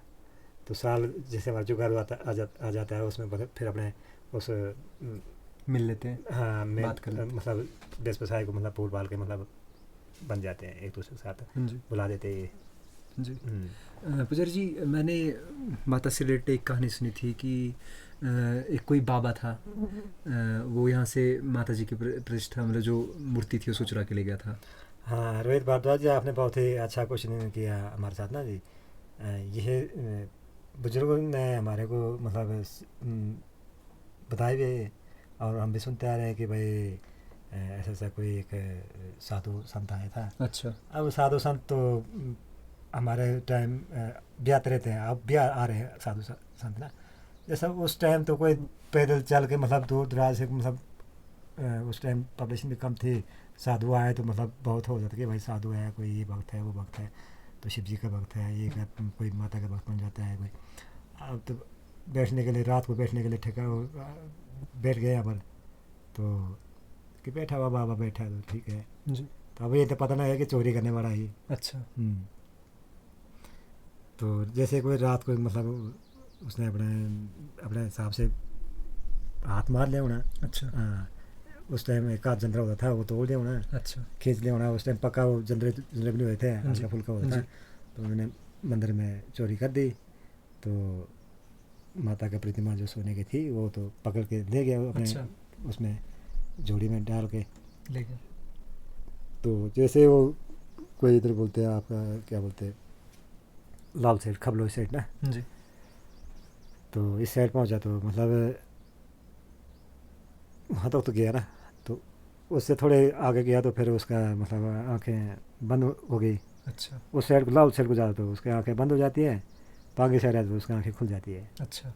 तो साल जैसे हमारा जुगाड़ आ जाता है उसमें फिर अपने उस मिल लेते हैं, हाँ बात कर लेते हैं। मतलब बेस बसाई को मतलब पूर पाल के मतलब बन जाते हैं एक दूसरे के साथ, जी बुला देते हैं। जी। पुजारी जी, मैंने माता से रिलेटेड एक कहानी सुनी थी कि एक कोई बाबा था, वो यहाँ से माता जी की प्रतिष्ठा मतलब जो मूर्ति थी उसको चुरा के ले गया था। हाँ, रोहित भारद्वाज जी, आपने बहुत ही अच्छा क्वेश्चन किया हमारे साथ ना जी। यह बुजुर्गों ने हमारे को मतलब बताए भी और हम भी सुनते आ रहे हैं कि भाई ऐसा ऐसा कोई एक साधु संत आया था। अच्छा अब साधु संत तो हमारे टाइम ब्यात रहते हैं, अब ब्याह आ रहे हैं साधु संत ना। जैसा उस टाइम तो कोई पैदल चल के मतलब दूर दराज से मतलब उस टाइम पॉपुलेशन भी कम थी, साधु आए तो मतलब बहुत हो जाता कि भाई साधु है, कोई ये भक्त है वो भक्त है, तो शिव जी का भक्त है, ये कोई माता का भक्त बन जाता है कोई। अब तो बैठने के लिए रात को बैठने के लिए ठेका बैठ गए यहाँ पर, तो कि बैठा हुआ बाबा बैठा है तो ठीक है जी। तो अब ये तो पता नहीं है कि चोरी करने वाला ही। अच्छा तो जैसे कोई रात को मतलब उसने अपने हिसाब से हाथ मार लिया होना। अच्छा हाँ, उस टाइम एक आध जंदरा होता था वो तोड़ दिया होना, अच्छा खींच लिया होना। उस टाइम पक्का वो जंदरे भी नहीं हुए थे, जी, हल्का फुल्का होता था, जी। तो उन्होंने मंदिर में चोरी कर दी। तो माता का प्रतिमा जो सोने की थी वो तो पकड़ के ले गया वो अपने अच्छा उसमें झोड़ी में डाल के। ले गया। तो जैसे वो कोई इधर बोलते हैं आपका क्या बोलते हैं लाल साइड खबलो साइड ना, जी तो इस साइड पहुंचा तो मतलब वहाँ तक तो गया ना, तो उससे थोड़े आगे गया तो फिर उसका मतलब आंखें बंद हो गई। अच्छा उस साइड को लाल साइड को जाता तो उसकी आंखें बंद हो जाती है, तो आगे साइड आता तो उसकी आंखें खुल जाती है। अच्छा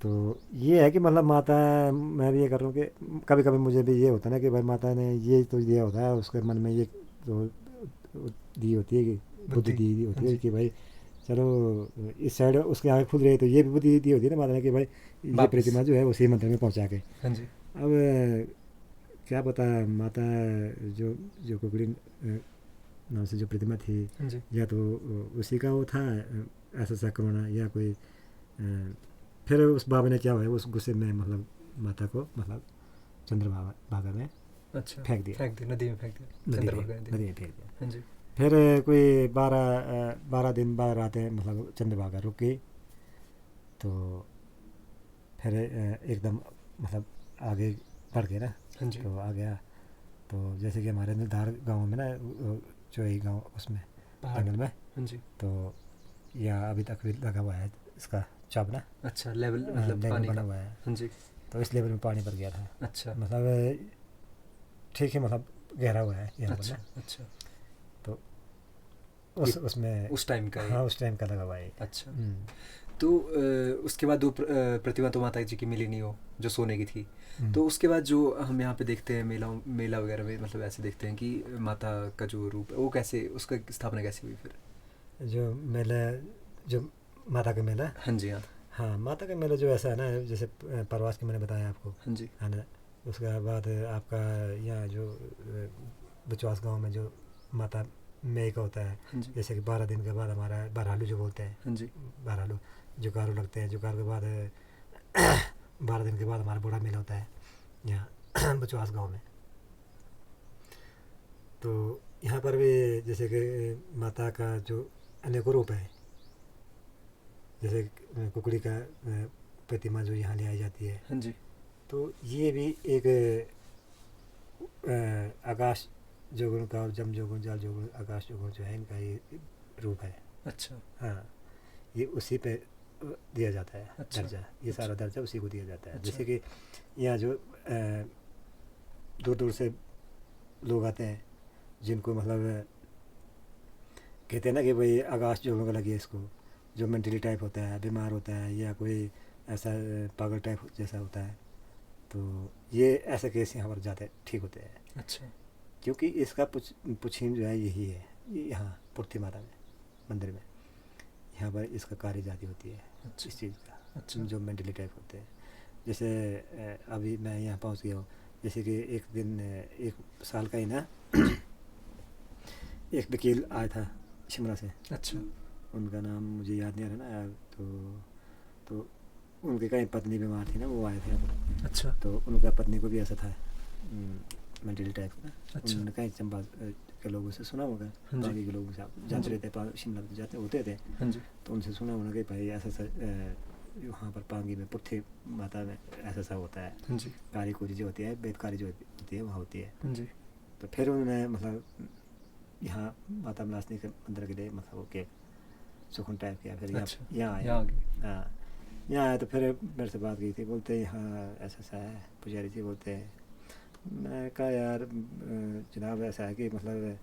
तो ये है कि मतलब माता, मैं भी ये कर रहा हूँ कि कभी कभी मुझे भी ये होता है ना कि भाई माता ने ये तो दिया होता है उसके मन में ये तो दी होती है कि बुद्धि दी होती है जी। कि भाई चलो इस साइड उसकी आँखें खुल रही है, तो ये भी बुद्धि दी होती है ना माता ने कि भाई ये वापस। प्रतिमा जो है उसी मंदिर में पहुँचा के। हाँ जी अब क्या पता माता जो जो कुकड़ी नाम से जो प्रतिमा थी हाँ जी या तो उसी का वो था ऐसा सा करवाना या कोई फिर उस बाबा ने क्या हुआ उस गुस्से में मतलब माता को मतलब चंद्रभागा में अच्छा फेंक दिया, नदी में फेंक दिया, नदी चंद्रभागा में नदी में। फेंक दिया। हाँ जी फिर कोई 12 दिन 12 रातें मतलब चंद्रभागा रुक गई, तो फिर एकदम मतलब आगे बढ़ गए ना। हाँ जी तो आ गया तो जैसे कि हमारे धार गाँव में ना जो ही गाँव उसमें पहाड़। जंगल में, हाँ जी तो यहाँ अभी तक भी लगा हुआ है इसका चौब ना, अच्छा लेवल मतलब लेवल पानी बना का। हुआ है, हाँ जी तो इस लेवल में पानी भर गया था। अच्छा मतलब ठीक है मतलब गहरा हुआ है यहाँ पर अच्छा ना, अच्छा तो उसमें उस टाइम का हाँ उस टाइम का लगा हुआ है। अच्छा तो उसके बाद 2 प्रतिमा तो माता जी की मिली नहीं हो जो सोने की थी, तो उसके बाद जो हम यहाँ पे देखते हैं मेला वगैरह में मतलब ऐसे देखते हैं कि माता का जो रूप है वो कैसे उसका स्थापना कैसे हुई फिर? जो मेला जो माता का मेला। हाँ जी, हाँ हाँ, माता का मेला जो ऐसा है ना, जैसे प्रवास की मैंने बताया आपको, हाँ जी, है ना। उसके बाद आपका यहाँ जो बचवास गांव में जो माता मेय का होता है, हाँ जी, जैसे कि 12 दिन के बाद हमारा बरहालू जो बोलते हैं, हाँ जी, बरहालू जुकारू लगते हैं, जुकार के बाद 12 दिन के बाद हमारा बड़ा मेला होता है यहाँ बचवास गांव में। तो यहाँ पर भी जैसे कि माता का जो अनेकों रूप है, जैसे कुकड़ी का प्रतिमा जो यहाँ ले आई जाती है, हाँ जी, तो ये भी एक आकाश जोगुण का और जम जोगुण जल जोगुण आकाश जोगुण जो है, इनका ये रूप है। अच्छा, हाँ, ये उसी पे दिया जाता है अच्छा, दर्जा, ये सारा दर्जा उसी को दिया जाता है। अच्छा। जैसे कि यहाँ जो दूर दूर से लोग आते हैं, जिनको मतलब कहते हैं ना कि भाई आकाश जोगुण का लगी इसको, जो मेंटली टाइप होता है, बीमार होता है, या कोई ऐसा पागल टाइप जैसा होता है, तो ये ऐसे केस यहाँ पर जाते ठीक होते हैं। अच्छा, क्योंकि इसका पुछीन जो है यही है, ये यहाँ पुर्थी माता में मंदिर में, यहाँ पर इसका कार्य जाती होती है अच्छा, इस चीज़ का, अच्छा, जो मेंटली टाइप होते हैं। जैसे अभी मैं यहाँ पहुँच गया हूँ, जैसे कि एक दिन 1 साल का ही ना एक वकील आया था शिमला से, अच्छा, उनका नाम मुझे याद नहीं आ रहा ना यार, तो उनकी कहीं पत्नी बीमार थी ना, वो आए थे यहाँ पर। अच्छा, तो उनका पत्नी को भी ऐसा था मेंटली टाइप का। अच्छा, उन्होंने कहीं चंबा के लोगों से सुना होगा, हाँ जी, पानी के लोगों से आप जाते रहते हैं, शिमला तो जाते होते थे, हाँ जी, तो उनसे सुना होना कि भाई ऐसा वहाँ पर पांगी में पुर्थी माता में ऐसा होता है, हाँ जी, कारी कुरी जो होती है, बेदकारी जो होती है वहाँ होती है। हाँ जी, तो फिर उन्होंने मतलब यहाँ माता मलासनी के मंदिर के लिए मतलब ओके सुकून टाइप किया, फिर अच्छा, यहाँ आया। यहाँ आ गए, हाँ, यहाँ आया तो फिर मेरे से बात की थी, बोलते यहाँ ऐसा है, पुजारी जी बोलते हैं। मैं कहा यार जनाब ऐसा है कि मतलब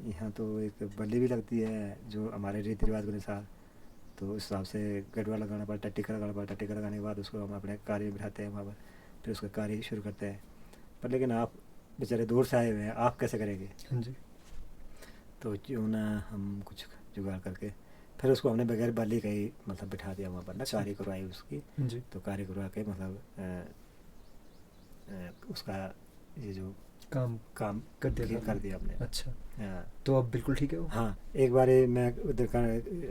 यहाँ तो एक बलि भी लगती है जो हमारे रीति रिवाज के अनुसार, तो उस हिसाब से गडवा लगाना पड़ता है, टीका लगाना पड़ता है, टीका लगाने के बाद उसको हम अपने कार्य में बिठाते हैं वहाँ पर, फिर उसका कार्य शुरू करते हैं। पर लेकिन आप बेचारे दूर से आए हुए हैं, आप कैसे करेंगे? हाँ जी, तो क्यों ना हम कुछ जुगाड़ करके फिर उसको हमने बगैर बलि का ही मतलब बिठा दिया वहाँ पर ना, कार्य करवाई उसकी। हाँ जी, तो कार्य करवा के मतलब उसका ये जो काम काम कर दिया कर दिया हमने। अच्छा, हाँ, तो अब बिल्कुल ठीक है वो? हाँ, एक बार मैं उधर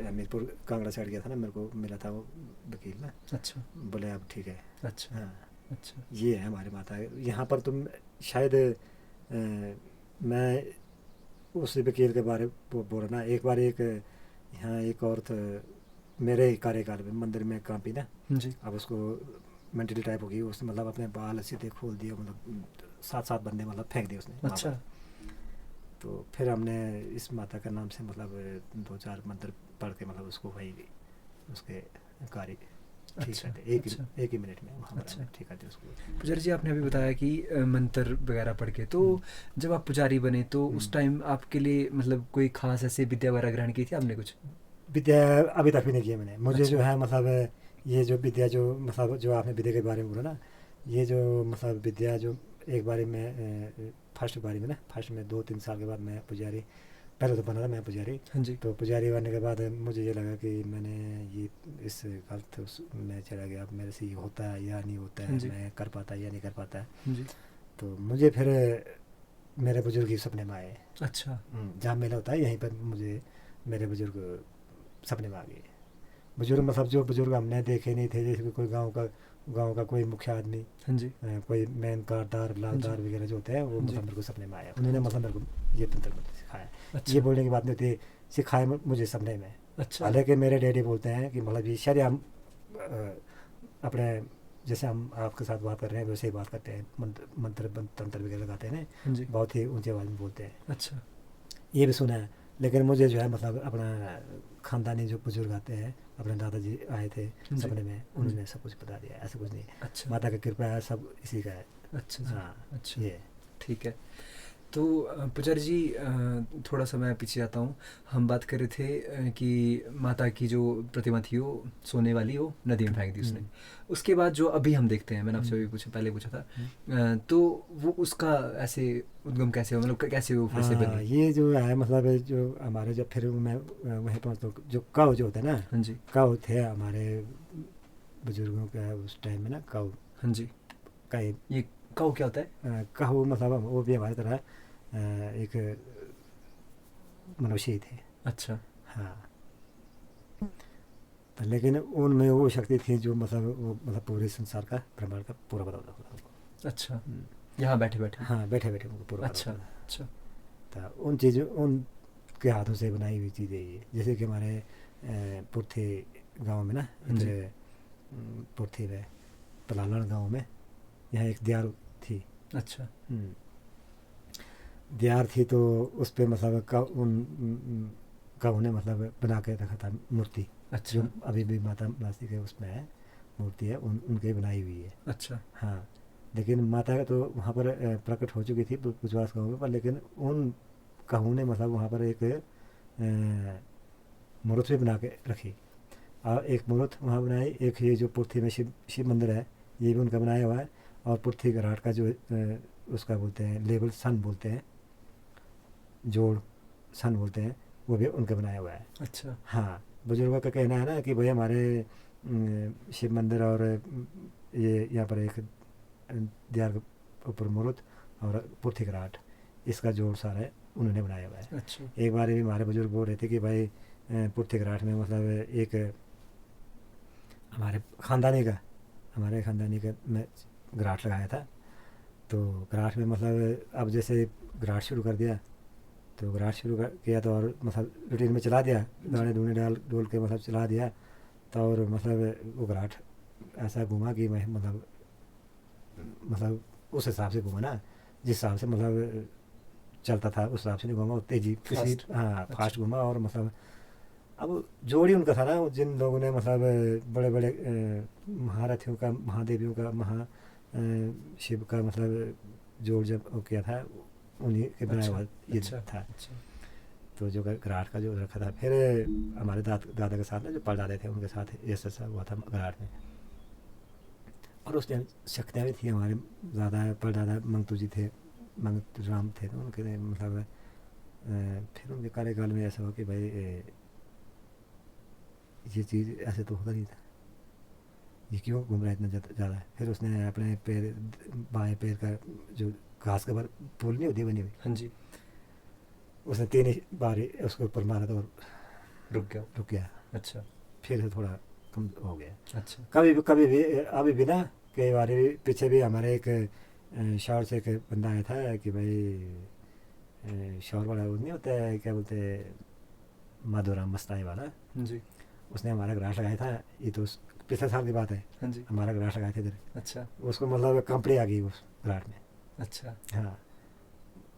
हमीरपुर कांगड़ा साइड गया था ना, मेरे को मिला था वो वकील ना, अच्छा, बोले अब ठीक है। अच्छा, हाँ, अच्छा, ये है हमारी माता। यहाँ पर तुम शायद मैं उस वकील के बारे बोल रहा ना, एक बार एक यहाँ एक औरत मेरे कार्यकाल में मंदिर में कांपी ना, हाँ जी, अब उसको मेंटली टाइप हो गई, उसने मतलब अपने बाल सीधे खोल दिए, मतलब 7 बंदे मतलब फेंक दिए उसने वहाँ अच्छा, पर। तो फिर हमने इस माता का नाम से मतलब 2-4 मंत्र पढ़ के मतलब उसको वही उसके कार्य ठीक अच्छा, करते, एक ही मिनट में वहाँ अच्छा। पर ठीक करते उसको। पुजारी जी, आपने अभी बताया कि मंत्र वगैरह पढ़ के, तो जब आप पुजारी बने तो उस टाइम आपके लिए मतलब कोई खास ऐसे विद्या वगैरह ग्रहण की थी आपने कुछ? विद्या अभी तक भी नहीं किया मैंने। मुझे जो अच्छा। है मतलब ये जो विद्या जो मतलब जो आपने विद्या के बारे में बोला ना, ये जो मतलब विद्या जो एक बारी में फर्स्ट बारी में ना, फर्स्ट में 2-3 साल के बाद मैं पुजारी, पहले तो बना था मैं पुजारी। हाँ जी, तो पुजारी बनने के बाद मुझे ये लगा कि मैंने ये इस गलत में चला गया, अब मेरे से ये होता है या नहीं होता हाँ है, जी। मैं कर पाता है या नहीं कर पाता है। हाँ जी, तो मुझे फिर मेरे बुजुर्ग ही सपने में आए। अच्छा, जहाँ मेला होता है यहीं पर मुझे मेरे बुजुर्ग सपने में आ गए। बुजुर्ग मतलब जो बुजुर्ग हमने देखे नहीं थे, जैसे कि कोई गांव का कोई मुख्य आदमी, हाँ जी, कोई मेन कारदार लालदार वगैरह जो होते हैं, वो हाँ जी। मतलब मेरे को सपने में आया। उन्होंने मतलब मेरे को ये तंत्र सिखाया। अच्छा, ये बोलने की बात नहीं होती, सिखाए मुझे सपने में। अच्छा, हालांकि मेरे डैडी बोलते हैं कि मतलब ये शायद हम अपने जैसे हम आपके साथ बात कर रहे हैं वैसे ही बात करते हैं, मंत्र तंत्र वगैरह लगाते हैं ना, हाँ जी, बहुत ही ऊंची आवाज़ में बोलते हैं। अच्छा, ये भी सुना है। लेकिन मुझे जो है मतलब अपना खानदानी जो बुजुर्ग आते हैं, अपने दादाजी आए थे जी। सपने में, उन्होंने सब कुछ बता दिया, ऐसा कुछ नहीं है। अच्छा, माता की कृपा है, सब इसी का है। अच्छा जी, हाँ, अच्छा, ये ठीक है। तो पुजारी जी, थोड़ा सा मैं पीछे जाता हूँ। हम बात कर रहे थे कि माता की जो प्रतिमा थी वो सोने वाली, वो नदी में फेंक दी उसने। उसके बाद जो अभी हम देखते हैं, मैंने आपसे अभी पहले पूछा था, तो वो उसका ऐसे उद्गम कैसे हुआ, मतलब कैसे वो फिर से हाँ, बनी? ये जो है मतलब जो हमारे जब फिर मैं वहीं पहुँचता हूँ, जो काऊ जो होता है ना, हाँ जी, काऊ थे हमारे बुजुर्गों का उस टाइम में ना, काऊ हाँ जी। का ये काऊ क्या होता है? काऊ मतलब वो भी हमारी तरह एक मनुष्य ही थे। अच्छा, हाँ, तो लेकिन उनमें वो शक्ति थी जो मतलब वो मतलब पूरे संसार का ब्रह्मांड का पूरा पता होता था उनको। अच्छा। यहाँ बैठे बैठे? हाँ, बैठे बैठे उनको पूरा पता अच्छा, होता था। अच्छा। तो उन चीज़ों उनके हाथों से बनाई हुई चीज़ें ये, जैसे कि हमारे पुर्थी गांव में ना, हाँ जी। इधर पुर्थी में पलालन गांव में यहाँ एक दियार थी। अच्छा, दियार थी तो उस पे मतलब का गाँव ने मतलब बना के रखा था मूर्ति, अच्छा, जो अभी भी माता नास्ती के उसमें है, मूर्ति है, उनके बनाई हुई है। अच्छा, हाँ, लेकिन माता तो वहाँ पर प्रकट हो चुकी थी पुजवास गाँव में, पर लेकिन उन कहूँ ने मतलब वहाँ पर एक मूर्त भी बना के रखी, और एक मूर्त वहाँ बनाई, एक ये जो पुर्थी में शिव मंदिर है ये भी उनका बनाया हुआ है, और पुर्थी घराट का जो उसका बोलते हैं लेबल सन बोलते हैं, जोड़ सन बोलते हैं, वो भी उनका बनाया हुआ है। अच्छा, हाँ, बुजुर्गों का कहना है ना कि भाई हमारे शिव मंदिर और ये यहाँ पर एक दियार के ऊपर मूर्त और पुर्थी घराट, इसका जोड़ सारा है उन्होंने बनाया हुआ है। अच्छा, एक बार भी हमारे बुजुर्ग बोल रहे थे कि भाई पुर्थी घराट में मतलब एक हमारे ख़ानदानी का मैं घराट लगाया था, तो घराट में मतलब अब जैसे घराट शुरू कर दिया, तो घराट शुरू किया तो और मतलब रूटीन में चला दिया, दाने दूने डोल के मतलब चला दिया, तो और मतलब वो घराट ऐसा घूमा कि मैं मतलब उस हिसाब से घूमा ना, जिस हिसाब से मतलब चलता था उस हिसाब से नहीं घूमा, तेजी किसी फास्ट। हाँ फास्ट अच्छा, घूमा, और मतलब अब जोड़ ही उनका था ना, जिन लोगों ने मतलब बड़े बड़े महारथियों का, महादेवियों का, शिव का मतलब जोड़ जब वो किया था, उन्हीं के बनाया अच्छा, हुआ ये अच्छा, था। अच्छा, तो जो घराट का जो रखा था, फिर हमारे दादा के साथ ना जो परदादे थे उनके साथ ये सब हुआ था घराट में, और उस टाइम शक्तियाँ भी थी हमारे दादा परदादा मंगतू जी थे, मंगत राम थे, तो उनके मतलब फिर उनके कार्यकाल में ऐसा हुआ कि भाई ये चीज़ ऐसे तो होता नहीं था, ये क्यों घूम रहा है इतना ज़्यादा। फिर उसने अपने पैर, बाएं पैर का जो घास का बार पुल नहीं होती बनी हुई, हाँ जी, उसने 3 बार ही उसके ऊपर मारा तो और रुक गया। रुक गया, अच्छा, फिर से थोड़ा कम हो गया। अच्छा, कभी भी अभी भी ना, कई बार भी पीछे भी हमारे एक शहर से एक बंदा आया था कि भाई शहर वाला वो नहीं होता है, क्या बोलते हैं, माधोराम मस्तानी वाला, हाँ जी, उसने हमारा ग्रास लगाया था, ये तो पिछले साल की बात है, हाँ जी, हमारा ग्रास लगाया था इधर, अच्छा, उसको मतलब कंपनी आ गई उस घराट में। अच्छा, हाँ,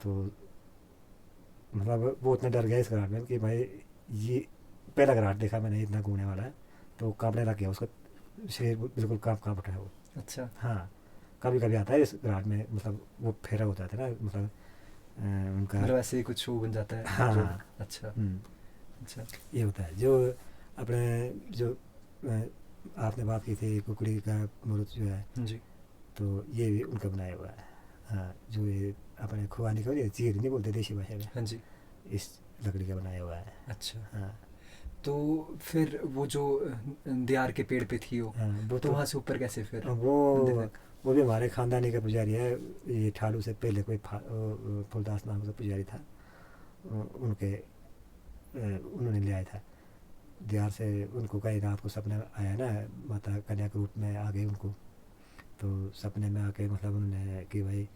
तो मतलब वो उतना डर गया इस घराट में कि भाई ये पहला घराट देखा मैंने इतना घूमने वाला है, तो कांपने लग गया उसका शरीर, बिल्कुल कांप उठा है वो। अच्छा, हाँ, कभी कभी आता है इस घराट में, मतलब वो फेरा होता था ना, मतलब उनका मतलब ऐसे ही कुछ वो बन जाता है हाँ जो। हाँ, अच्छा, हम्म, अच्छा, ये होता है जो अपने जो आपने बात की थी कुकड़ी का मूर्त जो है, हाँ जी, तो ये भी उनका बनाया हुआ है। हाँ, जो ये अपने खुबानी का चीर नहीं बोलते देशी भाषा में, हाँ जी, इस लकड़ी का बनाया हुआ है। अच्छा। हाँ तो फिर वो जो दियार के पेड़ पे थी वो, हाँ, वो तो तो वहाँ से ऊपर कैसे फिर वो मंदिर तक? वो भी हमारे ख़ानदानी का पुजारी है, ये ठाडू से पहले कोई फुलदास नाम का पुजारी था, उनके उन्होंने ले आया था दियार से, उनको कई रात को सपने आया ना, माता कन्या के रूप में आ गए उनको, तो सपने में आके मतलब उन्होंने कि भाई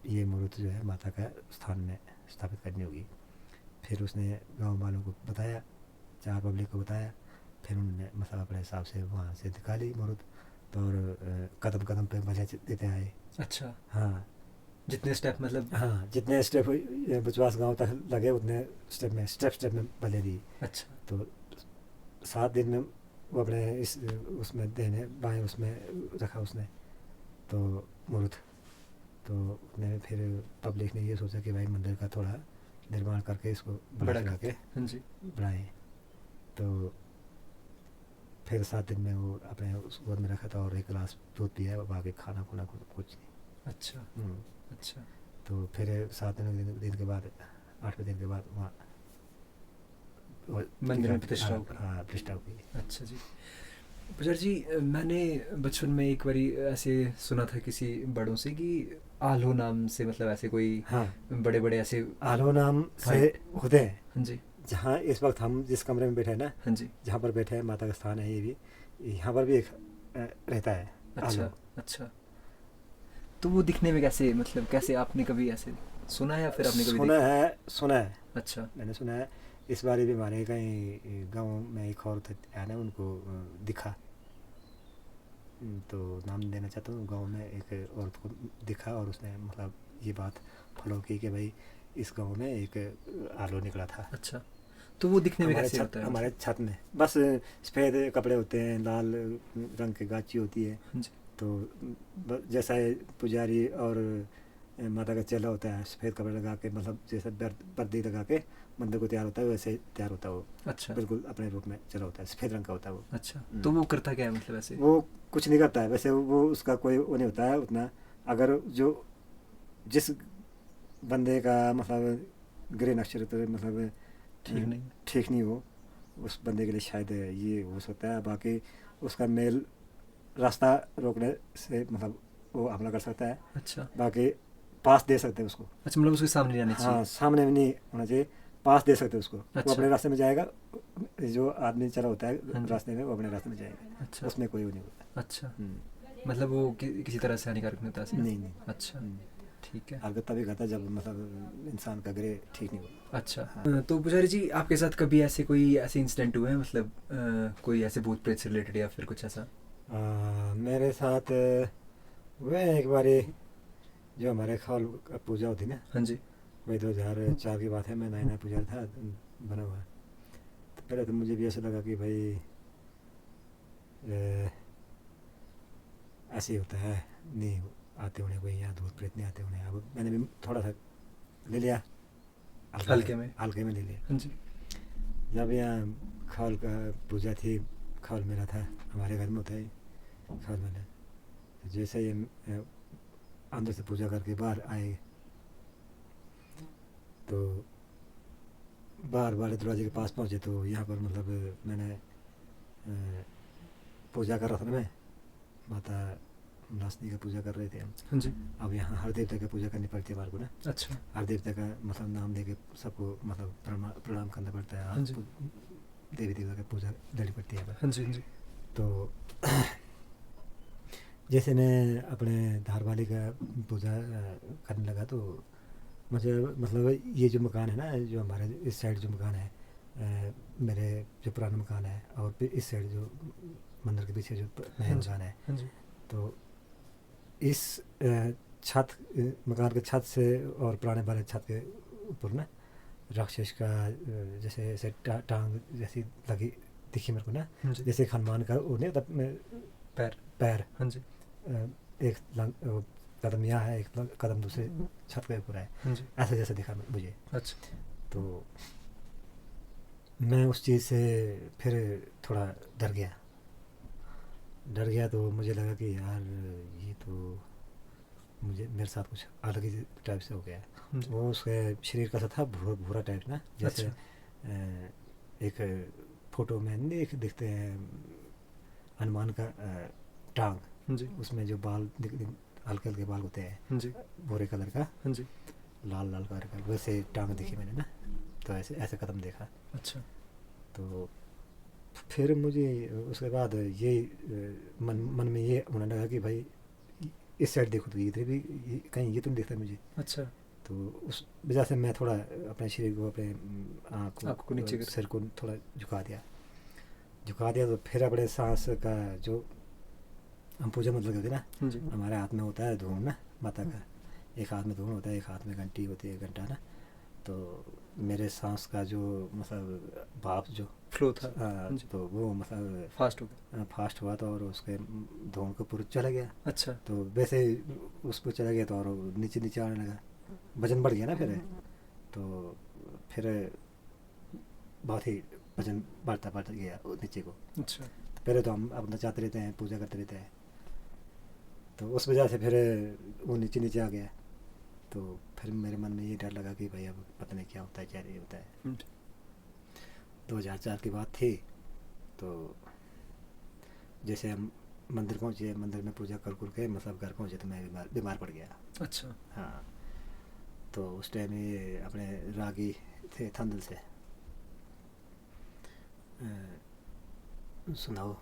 ये मूर्त जो है माता का स्थान में स्थापित करनी होगी। फिर उसने गांव वालों को बताया, 4 पब्लिक को बताया, फिर उन्होंने मतलब अपने हिसाब से वहाँ से निकाली मूर्त, तो और कदम कदम पे बजा देते आए। अच्छा, हाँ जितने स्टेप मतलब। हाँ, जितने स्टेप बचवास गांव तक लगे उतने स्टेप में भले दी। अच्छा, तो 7 दिन में वो अपने इस उसमें देने बाएं उसमें रखा उसने, तो मूर्त, तो उसने फिर पब्लिक ने ये सोचा कि भाई मंदिर का थोड़ा निर्माण करके इसको बड़ा चढ़ा के हाँ जी। बनाए। तो फिर 7 दिन में वो अपने उस गोद में रखा था और 1 गिलास दूध पिया, बाकी खाना खुना कुछ नहीं। अच्छा अच्छा। तो फिर 7 दिन के बाद 8वें दिन के बाद वहाँ मंदिर में प्रतिष्ठा होगी। हाँ, प्रतिष्ठा हुई। अच्छा जी। पुजारी जी, मैंने बचपन में एक बारी ऐसे सुना था किसी बड़ों से कि आल्हो नाम से, मतलब ऐसे कोई हाँ, बड़े बड़े ऐसे। आलो नाम से होते हैं। हाँ जी। जहाँ इस वक्त हम जिस कमरे में बैठे हैं ना, हाँ जी। जहाँ पर बैठे हैं माता का स्थान है, ये भी यहाँ पर भी एक रहता है अच्छा आलो। अच्छा। तो वो दिखने में कैसे, मतलब कैसे, आपने कभी ऐसे सुना है या फिर आपने कभी सुना है। अच्छा मैंने सुना है। इस बार भी हमारे कहीं गांव में एक औरत है ना, उनको दिखा। तो नाम देना चाहता हूँ, गांव में एक औरत को दिखा और उसने मतलब ये बात फॉलो की कि भाई इस गांव में एक आलो निकला था। अच्छा। तो वो दिखने में हमारे कैसे होता है? हमारे छत में बस सफ़ेद कपड़े होते हैं, लाल रंग की गाची होती है। हाँ जी। तो जैसा पुजारी और माता का चेला होता है, सफ़ेद कपड़े लगा के, मतलब जैसे वर्दी लगा के मंदिर को तैयार होता है, वैसे तैयार होता है वो। अच्छा। बिल्कुल अपने रूप में चला होता है, सफ़ेद रंग का होता है वो। अच्छा। तो वो करता क्या है, मतलब ऐसे? वो कुछ नहीं करता है वैसे, वो उसका कोई वो नहीं होता है उतना। अगर जो जिस बंदे का मतलब ग्रह नक्षत्र मतलब ठीक नहीं हो, उस बंदे के लिए शायद ये हो सकता है। बाकी उसका मेल रास्ता रोकने से मतलब वो हमला कर सकता है। अच्छा। बाकी पास दे सकते हैं उसको। अच्छा, मतलब उसके सामने नहीं आना चाहिए। हाँ, सामने भी नहीं होना चाहिए, पास दे सकते हैं उसको। अच्छा। वो अपने रास्ते में जाएगा, जो आदमी चला होता है हाँ जी। रास्ते में, वो अपने रास्ते में जाएगा। अच्छा। उसमें कोई वो नहीं होता। अच्छा, मतलब वो किसी तरह से हानिकारक नहीं होता ऐसे? नहीं। अच्छा, ठीक है। हरकत तभी करता है जब मतलब इंसान का ग्रह ठीक नहीं हो। अच्छा। हाँ। तो पुजारी जी, आपके साथ कभी ऐसे कोई ऐसे इंसिडेंट हुए हैं, मतलब कोई ऐसे भूत प्रेत से रिलेटेड या फिर कुछ ऐसा? मेरे साथ वह एक बारी जो हमारे खाल का पूजा होती ना, हाँ जी। वही 2004 की बात है। मैं नया पुजारी था बना हुआ। तो पहले तो मुझे भी ऐसा लगा कि भाई ऐसे ही होता है, नहीं आते होने कोई यहाँ भूत प्रेत नहीं आते होने। अब मैंने भी थोड़ा सा ले लिया, हल्के में ले लिया। हाँ जी। जब यहाँ खाल का पूजा थी, खाल मेरा था, हमारे घर में होता है खाल मेरा। तो जैसे ही अंदर से पूजा करके बाहर आए, तो बाहर वाले दरवाजे के पास पहुँचे, तो यहाँ पर मतलब मैंने पूजा कर रहा था ना, मैं माता नासनी का पूजा कर रहे थे हम। हाँ जी। अब यहाँ हर देवता की पूजा करनी पड़ती है हमारे को ना। अच्छा। हर देवता का मतलब नाम लेके सबको मतलब प्रणाम करना पड़ता है। हाँ जी। देवी देवता की पूजा लेनी पड़ती है। हाँ जी। हाँ जी। तो जैसे मैं अपने धारवाली का पूजा करने लगा, तो मुझे मतलब ये जो मकान है ना, जो हमारे इस साइड जो मकान है, मेरे जो पुराना मकान है, और फिर इस साइड जो मंदिर के पीछे जो नया मकान है, हाँ जी। तो इस छत मकान के छत से और पुराने वाले छत के ऊपर ना राक्षस का जैसे ऐसे टांग जैसी लगी दिखी मेरे को ना, हाँ जी। जैसे हनुमान का वो नहीं होता पैर। हाँ जी। एक कदम यहाँ है, एक कदम दूसरे छत के ऊपर है, हाँ जी। ऐसा जैसा दिखा मुझे। अच्छा। तो मैं उस चीज़ से फिर थोड़ा डर गया। तो मुझे लगा कि यार ये तो मेरे साथ कुछ अलग ही टाइप से हो गया है। वो उसके शरीर का सा था, भूरा टाइप ना, जैसे एक फोटो में नहीं दिखते हैं हनुमान का टांग, उसमें जो बाल हल्के हल्के बाल होते हैं भूरे कलर का, लाल कलर का, वैसे टांग दिखी मैंने ना। तो ऐसे कदम देखा। अच्छा। तो फिर मुझे उसके बाद ये मन में ये होने लगा कि भाई इस साइड देखो, तो इधर भी कहीं ये तो नहीं दिखता मुझे। अच्छा। तो उस वजह से मैं थोड़ा अपने शरीर को, अपने आँख को नीचे, सिर को थोड़ा झुका दिया। तो फिर अपने सांस का जो हम पूजा मतलब करते ना, हमारे हाथ में होता है धून ना माता का, एक हाथ में धून होता है, एक हाथ में घंटी होती है, घंटा ना। तो मेरे सांस का जो मतलब भाप जो फ्लो था। जी। तो वो मतलब फास्ट हो गया। फास्ट हुआ तो और उसके धुआं के ऊपर चला गया। अच्छा। तो वैसे ही उस पर चला गया तो और नीचे नीचे आने लगा, वजन बढ़ गया ना फिर। तो फिर बहुत ही वजन बढ़ता बढ़ता गया नीचे को। अच्छा। पहले तो हम अपना चाहते रहते हैं, पूजा करते रहते हैं, तो उस वजह से फिर वो नीचे नीचे आ गया। तो फिर मेरे मन में ये डर लगा कि भाई अब पता नहीं क्या होता है, क्या नहीं होता है। 2004 की बात थी। तो जैसे हम मंदिर पहुँचे, मंदिर में पूजा कर के मतलब घर पहुँचे तो मैं बीमार पड़ गया। अच्छा। हाँ, तो उस टाइम ये अपने रागी थे थंदल से, सुनाओ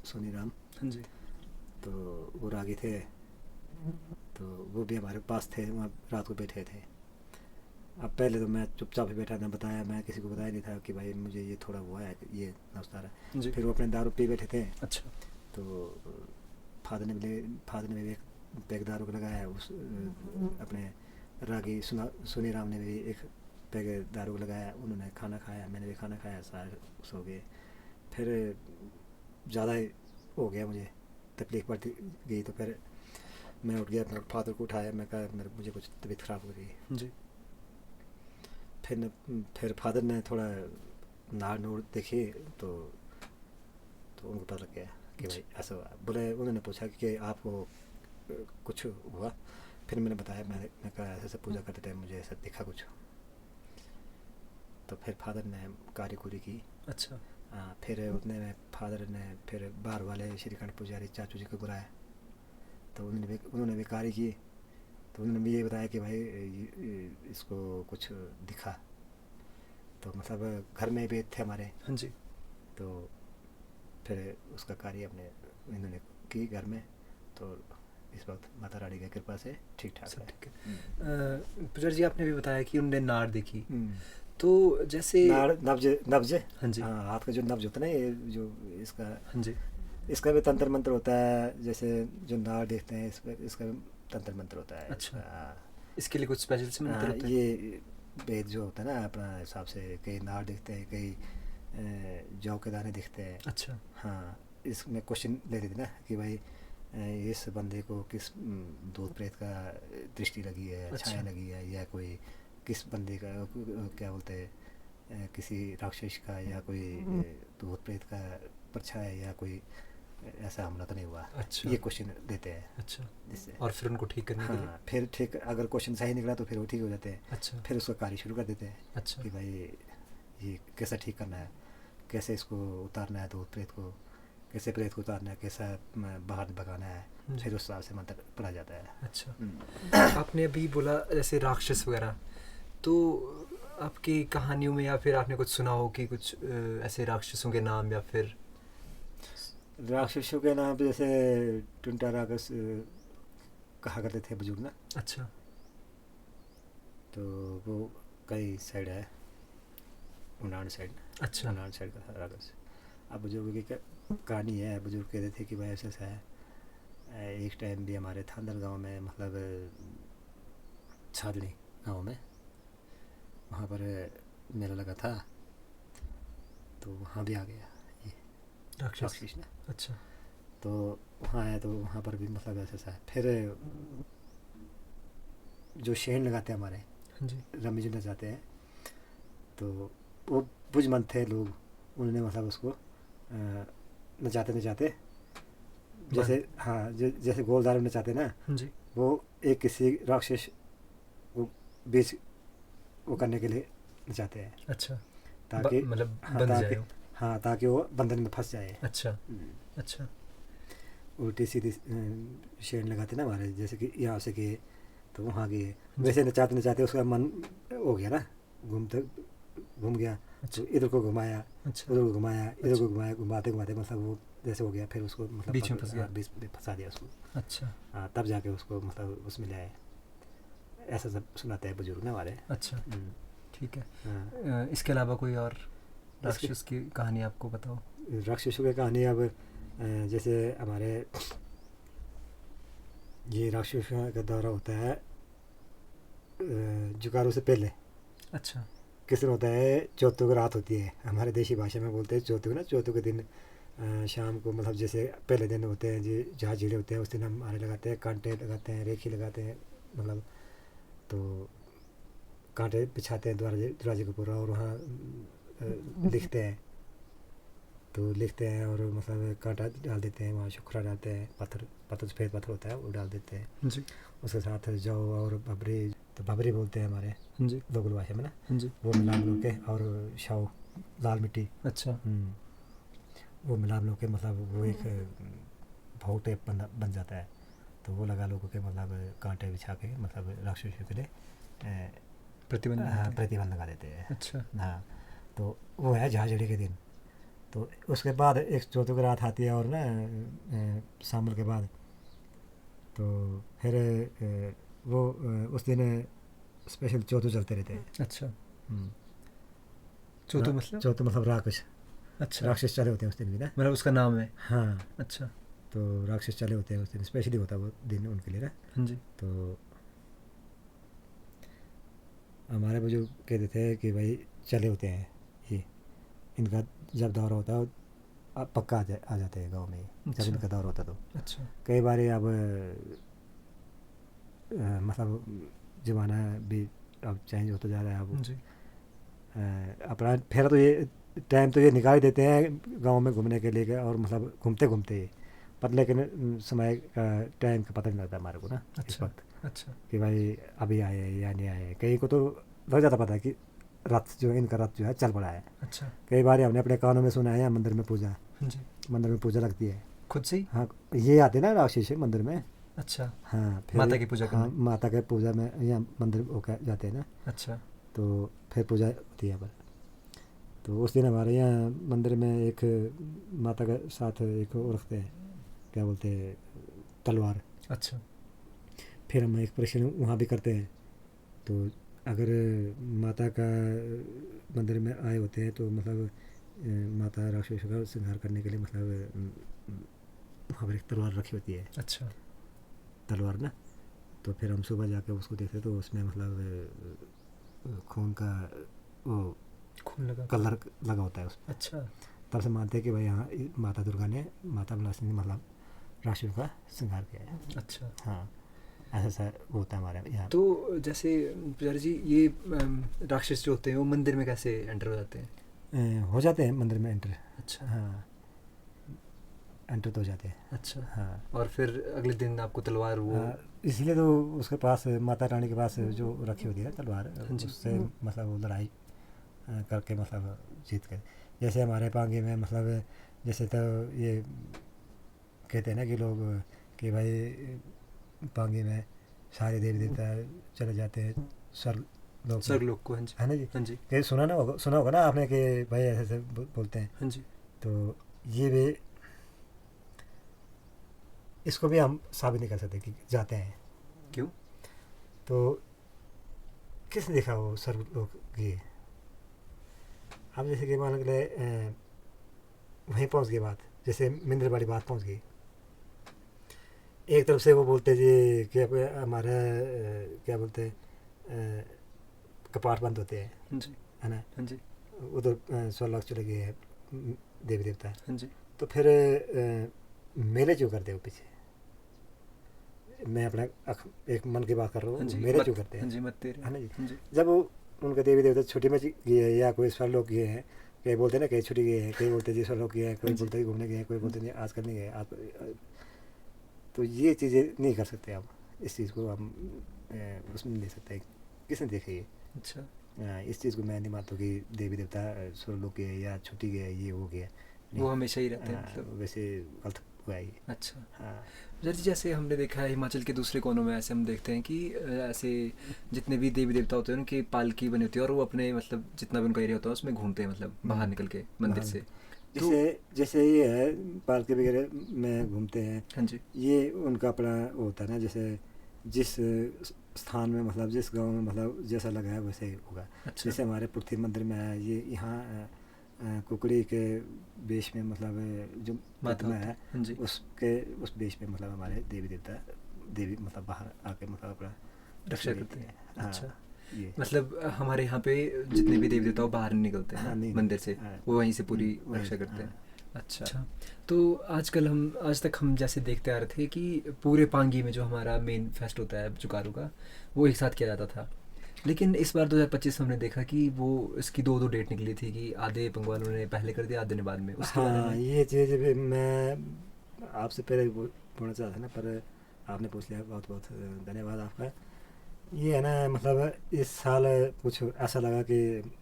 सोनी राम। हाँ जी। तो वो रागी थे, तो वो भी हमारे पास थे, वहाँ रात को बैठे थे। अब पहले तो मैं चुपचाप ही बैठा था, बताया, मैं किसी को बताया नहीं था कि भाई मुझे ये थोड़ा हुआ है, ये नौस्तार है। जी। फिर वो अपने दारू पी बैठे थे। अच्छा। तो फादर ने भी एक पैक दारू को लगाया, उस अपने रागी सोनी राम ने भी एक पैक दारू को लगाया। उन्होंने खाना खाया, मैंने भी खाना खाया, सारे सो गए। फिर ज़्यादा हो गया, मुझे तकलीफ बढ़ती गई। तो फिर मैं उठ गया, अपने फादर को उठाया, मैं कहा मुझे कुछ तबीयत ख़राब हो रही। जी। फिर फादर ने थोड़ा नाड़ नूड़ देखी तो उनको पता लग गया कि भाई ऐसा हुआ। बोले, उन्होंने पूछा कि आपको कुछ हुआ? फिर मैंने बताया, मैं कहा ऐसे पूजा करते टाइम मुझे ऐसा दिखा कुछ। तो फिर फादर ने कार्यकुरी की। अच्छा। हाँ, फिर उतने में फादर ने फिर बाहर वाले श्रीखंड पुजारी चाचू जी को बुलाया। तो उन्होंने भी कार्य की। तो उन्होंने भी ये बताया कि भाई इसको कुछ दिखा। तो मतलब घर में भी थे हमारे। हाँ जी। तो फिर उसका कार्य अपने इन्होंने की घर में। तो इस वक्त माता रानी की कृपा से ठीक ठाक सब है। ठीक है। पुजारी जी, आपने भी बताया कि उनने नाड़ देखी, हम्म। तो जैसे नाड़ नब्ज। हाँ जी। हाँ, हाथ का जो नब्ज होता है ना, ये जो इसका हाँ जी। इसका भी तंत्र मंत्र होता है। जैसे जो नाड़ देखते हैं इसका भी तंत्र मंत्र होता है। अच्छा। हाँ, इसके लिए कुछ स्पेशल से मंत्र होते हैं? ये वेद जो होता है ना, अपना हिसाब से कई नाड़ दिखते हैं, कई जौ के दाने दिखते हैं। अच्छा। हाँ, इसमें क्वेश्चन ले रही थी ना कि भाई इस बंदे को किस भूत प्रेत का दृष्टि लगी है, अच्छा। छाया लगी है, या कोई किस बंदे का क्या बोलते हैं, किसी राक्षस का या कोई भूत प्रेत का परछाया या कोई ऐसा हमला तो नहीं हुआ। अच्छा। ये क्वेश्चन देते हैं। अच्छा। जिससे और फिर उनको ठीक करने के लिए? हाँ, फिर ठीक, अगर क्वेश्चन सही निकला तो फिर वो ठीक हो जाते हैं। अच्छा। फिर उसका कार्य शुरू कर देते हैं अच्छा। कि भाई ये कैसा ठीक करना है, कैसे इसको उतारना है, तो प्रेत को कैसे प्रेत को उतारना है, कैसा बाहर भगाना है। जी। फिर उस हिसाब से मंत्र पढ़ा जाता है। अच्छा। आपने अभी बोला जैसे राक्षस वगैरह, तो आपकी कहानियों में या फिर आपने कुछ सुना हो कि कुछ ऐसे राक्षसों के नाम, या फिर राक्षसों के नाम पे जैसे टुंटा राक्षस कहा करते थे बुजुर्ग ना। अच्छा। तो वो कई साइड है, उनाड़ साइड। अच्छा। उनाड़ साइड का राक्षस। अब बुजुर्ग की कहानी है, बुजुर्ग कहते थे कि भाई ऐसा ऐसा है। एक टाइम भी हमारे थांदल गांव में, मतलब छादली गांव में, वहाँ पर मेला लगा था। तो वहाँ भी आ गया ये राक्षस ना। अच्छा। तो वहाँ आया, तो वहाँ पर भी मतलब ऐसा ऐसा है। फिर जो शेण लगाते हैं हमारे, हाँ जी, रमी जो नचाते हैं, तो वो बुझमंद थे लोग, उन्होंने मतलब उसको नचाते नचाते, जैसे हाँ जैसे गोलदार नचाते ना, हाँ जी, वो एक किसी राक्षस को बीच वो करने के लिए नचाते हैं। अच्छा, ताकि मतलब हाँ, बंध ताकि जाए वो। हाँ, ताकि वो बंधन में फंस जाए। अच्छा। अच्छा। उल्टी सीधी शेण लगाते ना हमारे, जैसे कि यहाँ से गए तो वहाँ गए, वैसे नचाते नचाते उसका मन हो गया ना, घूम गया। अच्छा। तो इधर को घुमाया, अच्छा। उधर को घुमाया, इधर को घुमाया, घुमाते घुमाते मतलब वो जैसे हो गया, फिर उसको मतलब बीच में फंस गया। बीच में फंसा दिया उसको। अच्छा। हाँ, तब जाके उसको मतलब उसमें लाए। ऐसा सब सुनाते हैं बुजुर्ग ना हमारे। अच्छा, ठीक है। हाँ, इसके अलावा कोई और राक्षस की कहानी आपको बताओ? राक्षसों की कहानी अब जैसे हमारे ये राक्षसों का दौरा होता है जुकारू से पहले। अच्छा। किस दिन होता है, चौथों की रात होती है, हमारे देशी भाषा में बोलते हैं चौथों ना, चौथों के दिन शाम को मतलब जैसे पहले दिन होते हैं जी जहाँ झीले होते हैं उस दिन हम आरे लगाते हैं, कांटे लगाते हैं, रेखी लगाते हैं, मतलब तो कांटे बिछाते हैं दरवाजे दरवाजे के ऊपर और वहाँ लिखते हैं, तो लिखते हैं और मतलब कांटा डाल देते हैं, वहाँ शुक्रा डालते हैं, पत्थर पत्थर सफ़ेद पत्थर होता है वो डाल देते हैं। जी। उसके साथ जौ और भबरी, तो भबरी बोलते हैं हमारे जी। लोकल भाषा में ना, जी। वो मिला मिला के, और शाव लाल मिट्टी, अच्छा। वो मिला मिला के मतलब वो एक भाव टाइप बन जाता है, तो वो लगा लोगों के मतलब कांटे बिछा के मतलब राक्षसों के लिए प्रतिबंध लगा देते हैं। अच्छा। हाँ, तो वो है झाझड़ी के दिन। तो उसके बाद एक चौथों की रात आती है और ना शामल के बाद तो फिर वो उस दिन स्पेशल चौथू चलते रहते हैं। अच्छा। चौथू मतलब? चौथू मतलब राक्षस। अच्छा। राक्षस चले होते हैं उस दिन भी ना, मतलब उसका नाम है? हाँ। अच्छा। तो राक्षस चले होते हैं उस दिन, स्पेशली होता है वो दिन उनके लिए ना। हाँ जी। तो हमारे बुजुर्ग कहते थे कि भाई चले होते हैं ये, इनका जब दौरा होता है पक्का आ जाते हैं गांव में जब अच्छा। इनका दौरा होता तो। अच्छा। कई बार अब मतलब ज़माना भी अब चेंज होता जा रहा है, अब जी। अपना फिर तो ये टाइम तो ये निकाल ही देते हैं गांव में घूमने के लिए, और मतलब घूमते घूमते पर लेकिन समय का टाइम का पता नहीं लगता हमारे को ना इस अच्छा। वक्त, अच्छा। कि भाई अभी आए हैं या नहीं आए हैं। कई को तो लग जाता पता है कि रथ जो है, इनका रथ जो है चल पड़ा है। अच्छा। कई बार हमने अपने कानों में सुना है, या मंदिर में पूजा, जी। मंदिर में पूजा लगती है। खुद से ही? हाँ, ये आते ना राक्षस मंदिर में। अच्छा। हाँ, फिर माता की पूजा हाँ करने? माता के पूजा में या मंदिर होकर जाते हैं ना, अच्छा। तो फिर पूजा होती है पर। तो उस दिन हमारे यहाँ मंदिर में एक माता के साथ एक वो रखते हैं, क्या बोलते हैं, तलवार। अच्छा। फिर हम एक प्रश्न वहाँ भी करते हैं, तो अगर माता का मंदिर में आए होते हैं तो मतलब माता राक्षस का संहार करने के लिए मतलब वहाँ पर एक तलवार रखी होती है। अच्छा। तलवार ना, तो फिर हम सुबह जाके उसको देखते तो उसमें मतलब खून का वो खून लगा? कलर लगा होता है उसमें। अच्छा। तब से मानते हैं कि भाई यहाँ माता दुर्गा ने, माता विलासिनी ने मतलब राक्षसों का संहार किया है। अच्छा। हाँ, ऐसा ऐसा होता है हमारे यहाँ। तो जैसे पुजारी जी ये राक्षस जो होते हैं वो मंदिर में कैसे एंटर हो जाते हैं? हो जाते हैं मंदिर में एंटर। अच्छा। हाँ, एंटर तो हो जाते हैं। अच्छा। हाँ, और फिर अगले दिन आपको तलवार वो? इसलिए तो उसके पास माता रानी के पास जो रखी होती है तलवार, हाँ जी। उससे मतलब वो लड़ाई करके मतलब जीत कर। जैसे हमारे पांगी में मतलब जैसे तो ये कहते हैं ना कि लोग कि भाई पांगी में सारे देवी देवता चले जाते हैं स्वर्ग लोक में, स्वर्गलोक को? हाँ जी। है ना जी। हाँ जी। ये सुना होगा ना आपने कि भाई ऐसे ऐसे बोलते हैं। हाँ जी। तो ये भी, इसको भी हम साबित नहीं कर सकते कि जाते हैं। क्यों? तो किसने देखा वो स्वर्ग लोक की? अब जैसे कि मान के वहीं पहुंच गई बात, जैसे मिंद्र वाली बात पहुंच गई, एक तरफ से वो बोलते जी कि हमारे क्या बोलते हैं कपाट बंद होते हैं, हाँ जी। है ना, हाँ जी। उधर स्वर्गलोक चले गए हैं देवी देवता। हाँ जी। तो फिर मेले क्यों करते हो पीछे? मैं अपना एक मन की बात कर रहा हाँ हूँ, जी। मेले क्यों करते हाँ हैं, जी, मत तेरे। है ना जी। हाँ जी। जब वो उनके देवी देवता छुट्टी में गए हैं या कोई स्वर्गलोक गए हैं, कई बोलते हैं ना कहीं छुट्टी गए हैं, कई बोलते हैं जी स्वर्गलोक गए हैं, कोई हाँ जी। बोलते हैं घूमने गए हैं, कोई बोलते नहीं आजकल नहीं गए आज। तो ये चीज़ें नहीं कर सकते हम, इस चीज़ को हम उसमें नहीं ले सकते। किसने देखा ये? अच्छा। इस चीज़ को मैं नहीं मानता कि देवी देवता स्वर्गलोक गए या छुट्टी गए ये हो गया, वो हमेशा ही रहते हैं मतलब? वैसे गलत हुआ ये। अच्छा। हाँ, पुजारी, जैसे हमने देखा है हिमाचल के दूसरे कोनों में ऐसे हम देखते हैं कि ऐसे जितने भी देवी देवता होते हैं उनकी पालकी बनी होती है और वो अपने मतलब जितना भी उनका एरिया होता है उसमें घूमते हैं, मतलब बाहर निकल के मंदिर से। जैसे जैसे ये है पालकी वगैरह में घूमते हैं। हाँ जी। ये उनका अपना होता है ना, जैसे जिस स्थान में मतलब जिस गांव में मतलब जैसा लगा है वैसे ही होगा। अच्छा। जैसे हमारे पृथ्वी मंदिर में है ये, यहाँ कुकड़ी के बेश में मतलब जो प्रतिमा है हाँ जी। उसके उस बेश में मतलब हमारे देवी देवता देवी मतलब बाहर आके मतलब अपना रक्षा करते हैं। हाँ। अच्छा। ये मतलब हमारे यहाँ पे जितने भी देवी देवता वो बाहर नहीं निकलते हैं हाँ, नहीं, मंदिर से, हाँ। वो वहीं से पूरी वहीं रक्षा से, करते हैं। हाँ। अच्छा, तो आज तक हम जैसे देखते आ रहे थे कि पूरे पांगी में जो हमारा मेन फेस्ट होता है जुकारू का, वो एक साथ किया जाता था। लेकिन इस बार 2025 में हमने देखा कि वो इसकी दो डेट निकली थी कि आधे पंगवानों ने पहले कर दिया, आधे ने बाद में। उसके बारे हाँ, में ये चीज़ भी मैं आपसे पहले बोलना चाहता था ना, पर आपने पूछ लिया, बहुत बहुत धन्यवाद आपका। ये है ना, मतलब इस साल कुछ ऐसा लगा कि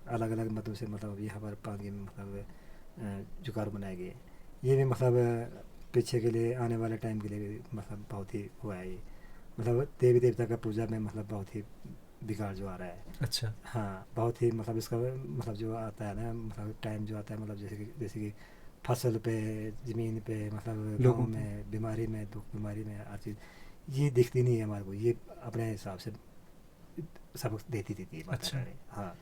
अलग अलग मतों से मतलब यहाँ पर पांगी में मतलब जुकारू मनाए गए। ये भी मतलब पीछे के लिए, आने वाले टाइम के लिए भी मतलब बहुत ही हुआ है ये। मतलब देवी देवता का पूजा में मतलब बहुत ही बिगाड़ जो आ रहा है। अच्छा, हाँ, बहुत ही मतलब इसका मतलब जो आता है ना, मतलब टाइम जो आता है, मतलब जैसे कि फसल पे, ज़मीन पे, मतलब लोगों गाँव पे। में, बीमारी में, दुख बीमारी में, हर चीज़ ये दिखती नहीं है हमारे को। ये अपने हिसाब से सबक देती है माता अच्छा। रानी। हाँ,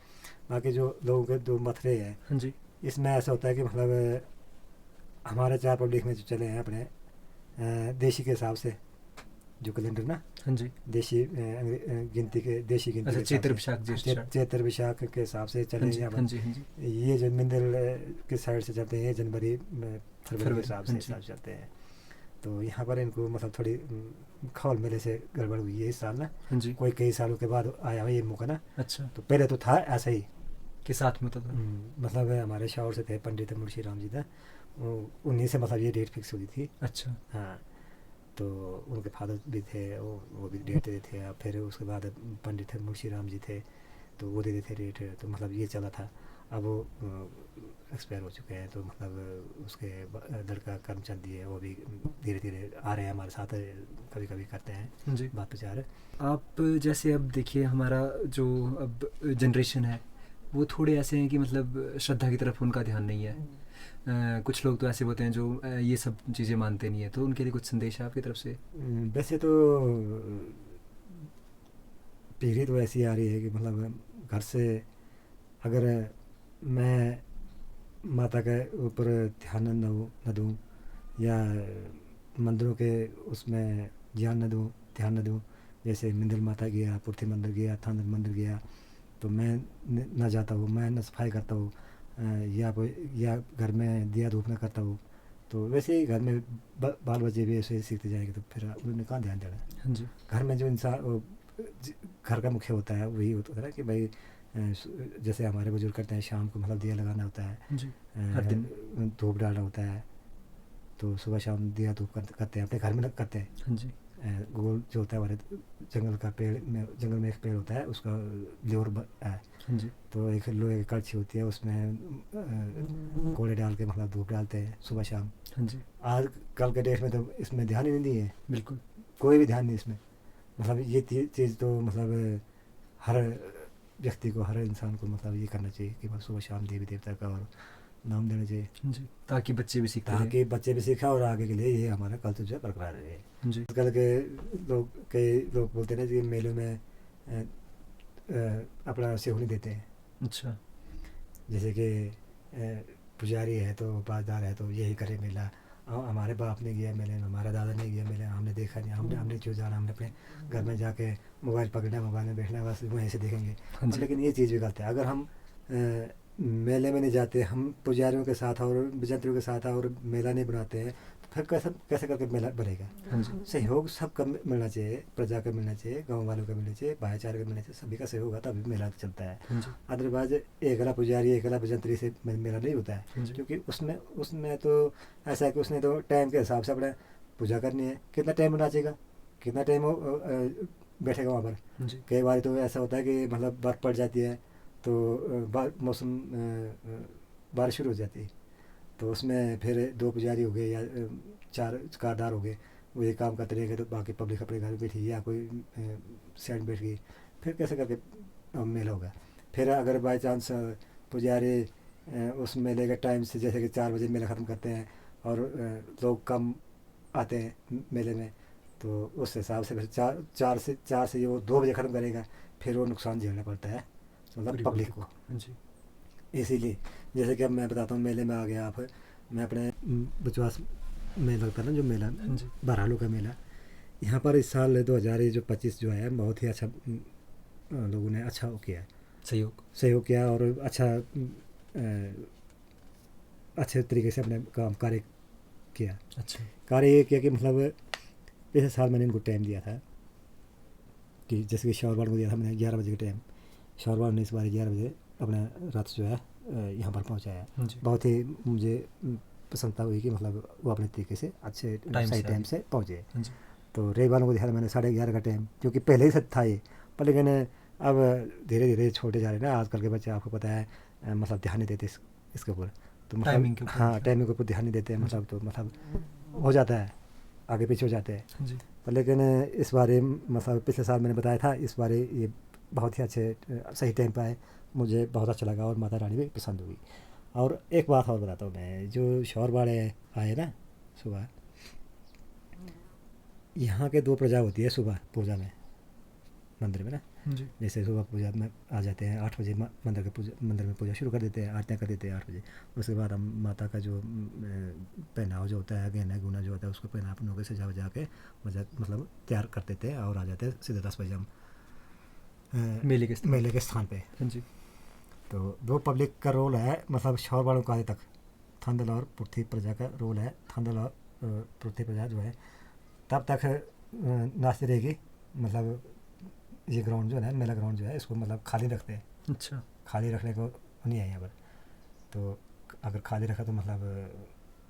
बाकी जो लोगों के जो मथरे हैं, हाँ जी। इसमें ऐसा होता है कि मतलब हमारे 4 पब्लिक में जो चले हैं अपने देशी के हिसाब से जो कैलेंडर ना, हाँ जी। देशी गिनती के, देशी गिनती अच्छा, के हिसाब चैत्र से, वैशाख ज्येष्ठ चे- श्राद्ध। चैत्र वैशाख के हिसाब से चले हाँ जी, यहाँ हाँ पर। जी, हाँ जी। ये जो मिंदल के साइड से चलते हैं, जनवरी फरवरी के फरवरी, हिसाब हाँ से जी। चलते हैं। तो यहाँ पर इनको मतलब थोड़ी खौल मेले से गड़बड़ हुई है इस साल ना। हाँ जी। कोई कई सालों के बाद आया हुआ ये मौका ना। अच्छा, तो पहले तो था ऐसा ही। के साथ में तो था। मतलब हमारे शौर से थे, पंडित मुंशी राम जी था, उन्हीं से मतलब ये डेट फिक्स हुई थी। अच्छा, हाँ, तो उनके फादर भी थे, वो भी डेट देते थे। अब फिर उसके बाद पंडित मुंशी राम जी थे, तो वो देते थे डेट। तो मतलब ये चला था। अब वो एक्सपायर हो चुके हैं, तो मतलब उसके लड़का करमचंद जी है, वो भी धीरे धीरे आ रहे हैं हमारे साथ, कभी कभी करते हैं हाँ जी। बात विचार। आप जैसे अब देखिए हमारा जो अब जनरेशन है वो थोड़े ऐसे हैं कि मतलब श्रद्धा की तरफ उनका ध्यान नहीं है। कुछ लोग तो ऐसे होते हैं जो ये सब चीज़ें मानते नहीं है, तो उनके लिए कुछ संदेश है आपकी तरफ से? वैसे तो पीढ़ी तो ऐसी आ रही है कि मतलब घर से अगर मैं माता के ऊपर ध्यान न दूँ, या मंदिरों के उसमें ध्यान न दूँ, ध्यान न दूँ, जैसे मिंदल माता गया, पुर्थी मंदिर गया, थानर मंदिर गया, तो मैं न जाता हूँ, मैं न सफाई करता हूँ, या घर में दिया धूप में करता हूँ, तो वैसे ही घर में बाल बच्चे भी ऐसे ही सीखते जाएंगे, तो फिर उन्हें कहाँ ध्यान देना। हाँ जी। घर में जो इंसान घर का मुख्य होता है वही होता है ना, कि भाई जैसे हमारे बुजुर्ग करते हैं, शाम को मतलब दिया लगाना होता है, हाँ जी, हर दिन। धूप डालना होता है, तो सुबह शाम दिया धूप करते हैं, अपने घर में करते हैं। हाँ जी। गोल जो होता है हमारे जंगल में एक पेड़ होता है, उसका ल्योर है, हाँ जी। तो एक लोहे की कड़छी होती है, उसमें कोड़े डाल के मतलब धूप डालते हैं सुबह शाम। हाँ जी, आज कल के डेट में तो इसमें ध्यान ही नहीं दिए, बिल्कुल। कोई भी ध्यान नहीं इसमें। मतलब ये चीज़ तो मतलब हर व्यक्ति को, हर इंसान को मतलब ये करना चाहिए कि बस सुबह शाम देवी देवता का और नाम देना चाहिए, हाँ जी, ताकि बच्चे भी सीखते रहें। ताकि बच्चे भी सीखें और आगे के लिए ये हमारा कल्चर जो है बरकरार रहे। हाँ जी। आजकल के कई लोग बोलते हैं ना कि मेलों में अपना सेवनी देते हैं, अच्छा, जैसे कि पुजारी है तो पासदार है तो यही करे मेला, हमारे बाप ने किया मेले में, हमारा दादा ने किया मेले, हमने देखा नहीं, हमने क्यों जाना, हमने अपने घर में जाके मोबाइल पकड़ना, मोबाइल में बैठना, बस वहीं से देखेंगे। हाँ जी। लेकिन ये चीज़ भी गलत है। अगर हम मेले में नहीं जाते, हम पुजारियों के साथ और विजंत्रियों के साथ और मेला नहीं बनाते हैं, तो फिर कैसे करके मेला बनेगा। हाँ जी। सहयोग सबका मिलना चाहिए, प्रजा का मिलना चाहिए, गांव वालों का मिलना चाहिए, भाईचारे का मिलना चाहिए, सभी का सहयोग होगा तभी मेला चलता है। हाँ जी। अदरवाइज एकला पुजारी एकला विजंत्री से मेला नहीं होता है, हाँ जी। क्योंकि उसमें तो ऐसा है कि उसने तो टाइम के हिसाब से अपना पूजा करनी है, कितना टाइम नाचेगा, कितना टाइम वो बैठेगा वहाँ पर। हाँ जी। कई बार तो ऐसा होता है कि मतलब बर्फ़ पड़ जाती है, तो मौसम बारिश शुरू हो जाती है, तो उसमें फिर 2 पुजारी हो गए या 4 कारदार हो गए, वो ये काम करते रहेंगे, तो बाकी पब्लिक अपने घर में बैठी या कोई साइड बैठ गई, फिर कैसे करके मेला होगा। फिर अगर बाई चांस पुजारी उस मेले के टाइम से, जैसे कि 4 बजे मेला ख़त्म करते हैं और लोग कम आते हैं मेले में, तो उस हिसाब से फिर चार से ये वो 2 बजे ख़त्म करेगा, फिर वो नुकसान झेलना पड़ता है मतलब पूरी पब्लिक को। हाँ जी। इसीलिए जैसे कि अब मैं बताता हूँ, मेले में आ गया आप, मैं अपने बचवास में लगता है ना जो मेला, हाँ जी। बरहालों का मेला, यहाँ पर इस साल 2025 जो है बहुत ही अच्छा लोगों ने अच्छा वो किया, सहयोग किया और अच्छा अच्छे तरीके से अपने कार्य किया। अच्छा कार्य ये किया कि मतलब पिछले साल मैंने इनको टाइम दिया था कि जैसे कि शॉरबाड़ को दिया था मैंने 11 बजे के टाइम, शॉरबाड़ ने इस बार 11 बजे अपना रथ जो है यहाँ पर पहुँचाया। जी बहुत ही मुझे प्रसन्नता हुई कि मतलब वो अपने तरीके से अच्छे सही टाइम से पहुँचे। जी तो रेल वालों को दिया था मैंने 11:30 का टाइम, क्योंकि पहले ही से था ये, पर लेकिन अब धीरे धीरे छोटे जा रहे हैं ना आजकल के बच्चे, आपको पता है मतलब ध्यान नहीं देते इसके ऊपर, तो टाइमिंग के मतलब ऊपर हाँ टाइमिंग के ऊपर ध्यान नहीं देते हैं, मतलब तो मतलब हो जाता है आगे पीछे हो जाते हैं। जी पर लेकिन इस बारे मतलब पिछले साल मैंने बताया था, इस बारे ये बहुत ही अच्छे सही टाइम पर आए, मुझे बहुत अच्छा लगा और माता रानी भी पसंद हुई। और एक बात और बताता हूँ मैं, जो शॉरबाड़ आए ना सुबह, यहाँ के 2 प्रजा होती है सुबह पूजा में मंदिर में ना, जी जैसे सुबह पूजा में आ जाते हैं 8 बजे मंदिर में पूजा शुरू कर देते हैं, आरतियाँ कर देते हैं 8 बजे। उसके बाद हम माता का जो पहनावा जो होता है, गहना गुना जो होता है, उसको पहना अपनों के सजा वजा के मतलब तैयार कर देते हैं और आ जाते हैं सीधे 10 बजे हम मेले के स्थान पे। जी तो दो पब्लिक का रोल है, मतलब शॉरबाड़ों का आगे तक थांदल और पृथ्वी प्रजा का रोल है। थांदल और पृथ्वी प्रजा जो है तब तक नाचती रहेगी, मतलब ये ग्राउंड जो है मेला ग्राउंड जो है इसको मतलब खाली रखते हैं। अच्छा खाली रखने को नहीं है यहाँ पर, तो अगर खाली रखा तो मतलब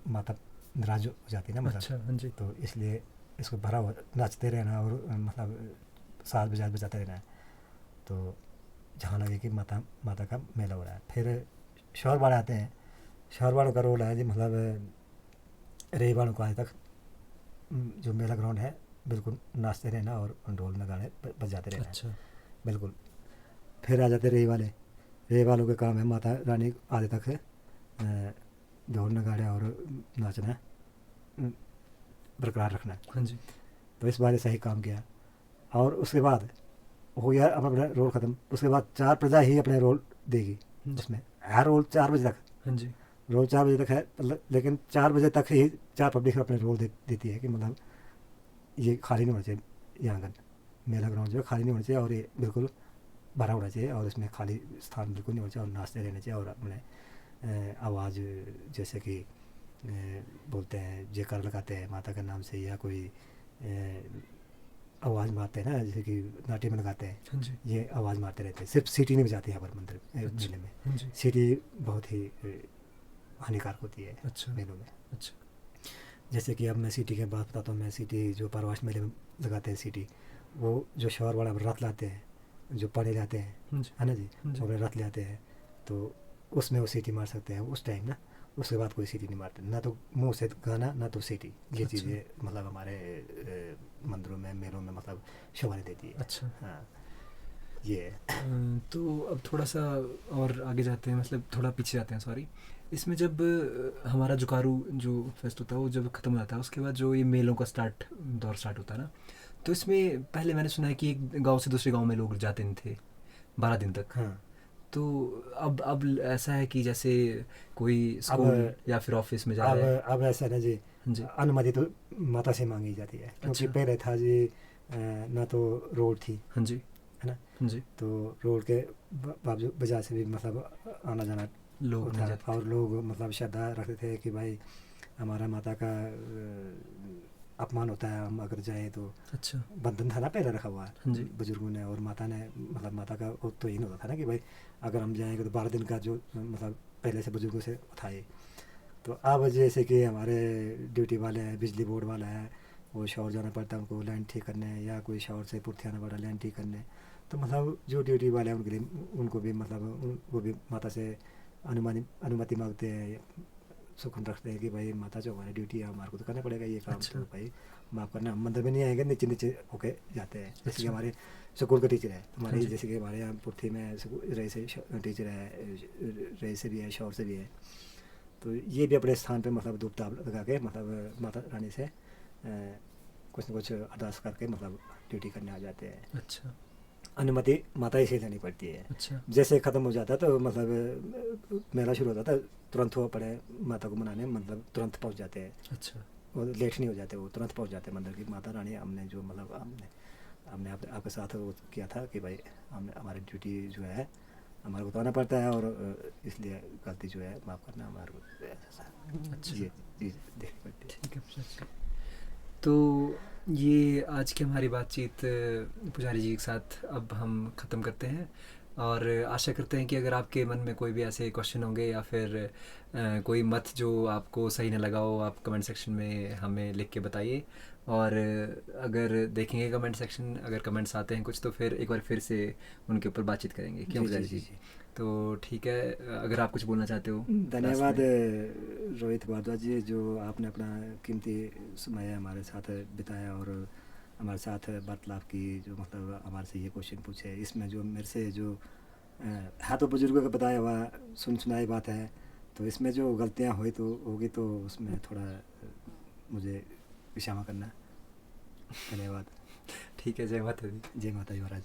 माता नाराज हो जाती है ना, मतलब अच्छा हाँ जी तो इसलिए इसको भरा हुआ नाचते रहना और मतलब साज बजाते रहना है, तो जहाँ लगे कि माता का मेला हो रहा है। फिर शौरबाड़ आते हैं, शौरबाड़ का रोल है जी मतलब रेवाड़ों को आज तक जो मेला ग्राउंड है बिल्कुल नाचते रहना और ढोल नगाड़े बजाते रहना। अच्छा बिल्कुल। फिर आ जाते रे वालों का काम है माता रानी आधे तक ढोल नगाड़े और नाचना बरकरार रखना। हाँ जी तो इस बार सही काम किया और उसके बाद हो गया अपना रोल ख़त्म। उसके बाद 4 प्रजा ही अपने रोल देगी उसमें, हर रोल 4 बजे तक, हाँ जी रोल 4 बजे तक है, लेकिन 4 बजे तक ही 4 पब्लिक अपने रोल देती है कि मतलब ये खाली नहीं होना चाहिए, ये आंगन मेला ग्राउंड जो है खाली नहीं होना चाहिए और ये बिल्कुल भरा होना चाहिए और इसमें खाली स्थान बिल्कुल नहीं होना चाहिए और नाचते रहना चाहिए और अपने आवाज़ जैसे कि बोलते हैं जयकार लगाते हैं माता के नाम से, या कोई आवाज़ मारते हैं ना जैसे कि नाट्य में लगाते हैं, हाँ जी ये आवाज़ मारते रहते हैं। सिर्फ सीटी नहीं बजाती यहाँ पर मंदिर मेले में, हाँ जी सीटी बहुत ही हानिकारक होती है अच्छा मेलों में। अच्छा जैसे कि अब मैं सिटी की बात बताता हूँ, मैं सिटी जो परवाश मेले में लगाते हैं सिटी, वो जो शहर वाला रथ लाते हैं जो पड़े जाते हैं हाँ जी है ना जी, हाँ जी। अपने रथ ले आते हैं तो उसमें वो सीटी मार सकते हैं उस टाइम ना, उसके बाद कोई सीटी नहीं मारते, ना तो मुंह से गाना ना तो सीटी। ये अच्छा। चीज़ें मतलब हमारे मंदिरों में मेलों में मतलब शोभा नहीं देती है। अच्छा हाँ ये है। तो अब थोड़ा सा और आगे जाते हैं, मतलब थोड़ा पीछे जाते हैं सॉरी। इसमें जब हमारा जुकारू जो फेस्ट होता है वो जब ख़त्म हो जाता है उसके बाद जो ये मेलों का दौर स्टार्ट होता है ना, तो इसमें पहले मैंने सुना है कि एक गांव से दूसरे गांव में लोग जाते नहीं थे 12 दिन तक। हाँ तो अब ऐसा है कि जैसे कोई स्कूल या फिर ऑफिस में जा रहा है। अब ऐसा ना जी, हाँ जी अनुमति तो माता से मांगी जाती है, क्योंकि अच्छा। पहले था जी ना तो रोड थी हाँ जी है ना, हाँ जी तो रोड के बावजूद वजह से भी मतलब आना जाना लोग नहीं होता जाते और लोग मतलब श्रद्धा रखते थे कि भाई हमारा माता का अपमान होता है हम अगर जाएं तो। अच्छा बंधन था ना पहले रखा हुआ हाँ जी बुजुर्गों ने और माता ने, मतलब माता का वो तो यही होता था ना कि भाई अगर हम जाएंगे तो 12 दिन का जो मतलब पहले से बुजुर्गों से था ये। तो अब जैसे कि हमारे ड्यूटी वाले हैं, बिजली बोर्ड वाला है, वो शॉवर जाना पड़ता है उनको लाइन ठीक करने, या कोई शॉवर से पुर्थी आना पड़ा लाइन ठीक करने, तो मतलब जो ड्यूटी वाले हैं उनके लिए उनको भी मतलब वो भी माता से अनुमति मांगते हैं, सुकून रखते हैं कि भाई माता जो हमारी ड्यूटी है हमारे को तो करना पड़ेगा ये काम। अच्छा। तो भाई माफ़ करना, हम मंदिर में नहीं आएंगे, नीचे नीचे होके जाते हैं। जैसे कि अच्छा। हमारे स्कूल के टीचर है हमारे, हाँ जी। जैसे कि हमारे यहाँ पुर्थी में रई से टीचर है, रई से भी है, शौर से भी है, तो ये भी अपने स्थान पे मतलब धूप ताप लगा के मतलब माता रानी से कुछ न कुछ अरदास करके मतलब ड्यूटी करने आ जाते हैं। अच्छा अनुमति माता ही से लेनी पड़ती है। अच्छा जैसे ख़त्म हो जाता है तो मतलब मेला शुरू होता था, तुरंत वो पड़े माता को मनाने मतलब तुरंत पहुंच जाते हैं, अच्छा वो लेट नहीं हो जाते, वो तुरंत पहुंच जाते हैं मंदिर की माता रानी हमने जो मतलब हमने हमने आपके साथ वो किया था कि भाई हमने हमारी ड्यूटी जो है हमारे को बताना पड़ता है, और इसलिए गलती जो है माफ़ करना हमारे को अच्छा। ये चीज़ देखनी पड़ती है। ठीक है। तो ये आज की हमारी बातचीत पुजारी जी के साथ अब हम ख़त्म करते हैं, और आशा करते हैं कि अगर आपके मन में कोई भी ऐसे क्वेश्चन होंगे या फिर कोई मत जो आपको सही न लगा हो, आप कमेंट सेक्शन में हमें लिख के बताइए। और अगर देखेंगे कमेंट सेक्शन, अगर कमेंट्स आते हैं कुछ, तो फिर एक बार फिर से उनके ऊपर बातचीत करेंगे। क्यों पुजारी जी? तो ठीक है, अगर आप कुछ बोलना चाहते हो। धन्यवाद रोहित भारद्वाज जी, जो आपने अपना कीमती समय हमारे साथ बिताया और हमारे साथ वार्तालाप की, जो मतलब हमारे से ये क्वेश्चन पूछे। इसमें जो मेरे से जो है तो बुजुर्गों का बताया हुआ सुनाई बात है, तो इसमें जो गलतियाँ होगी तो उसमें थोड़ा मुझे क्षमा करना। धन्यवाद। ठीक है, जय माता दी। जय माता दी महाराज।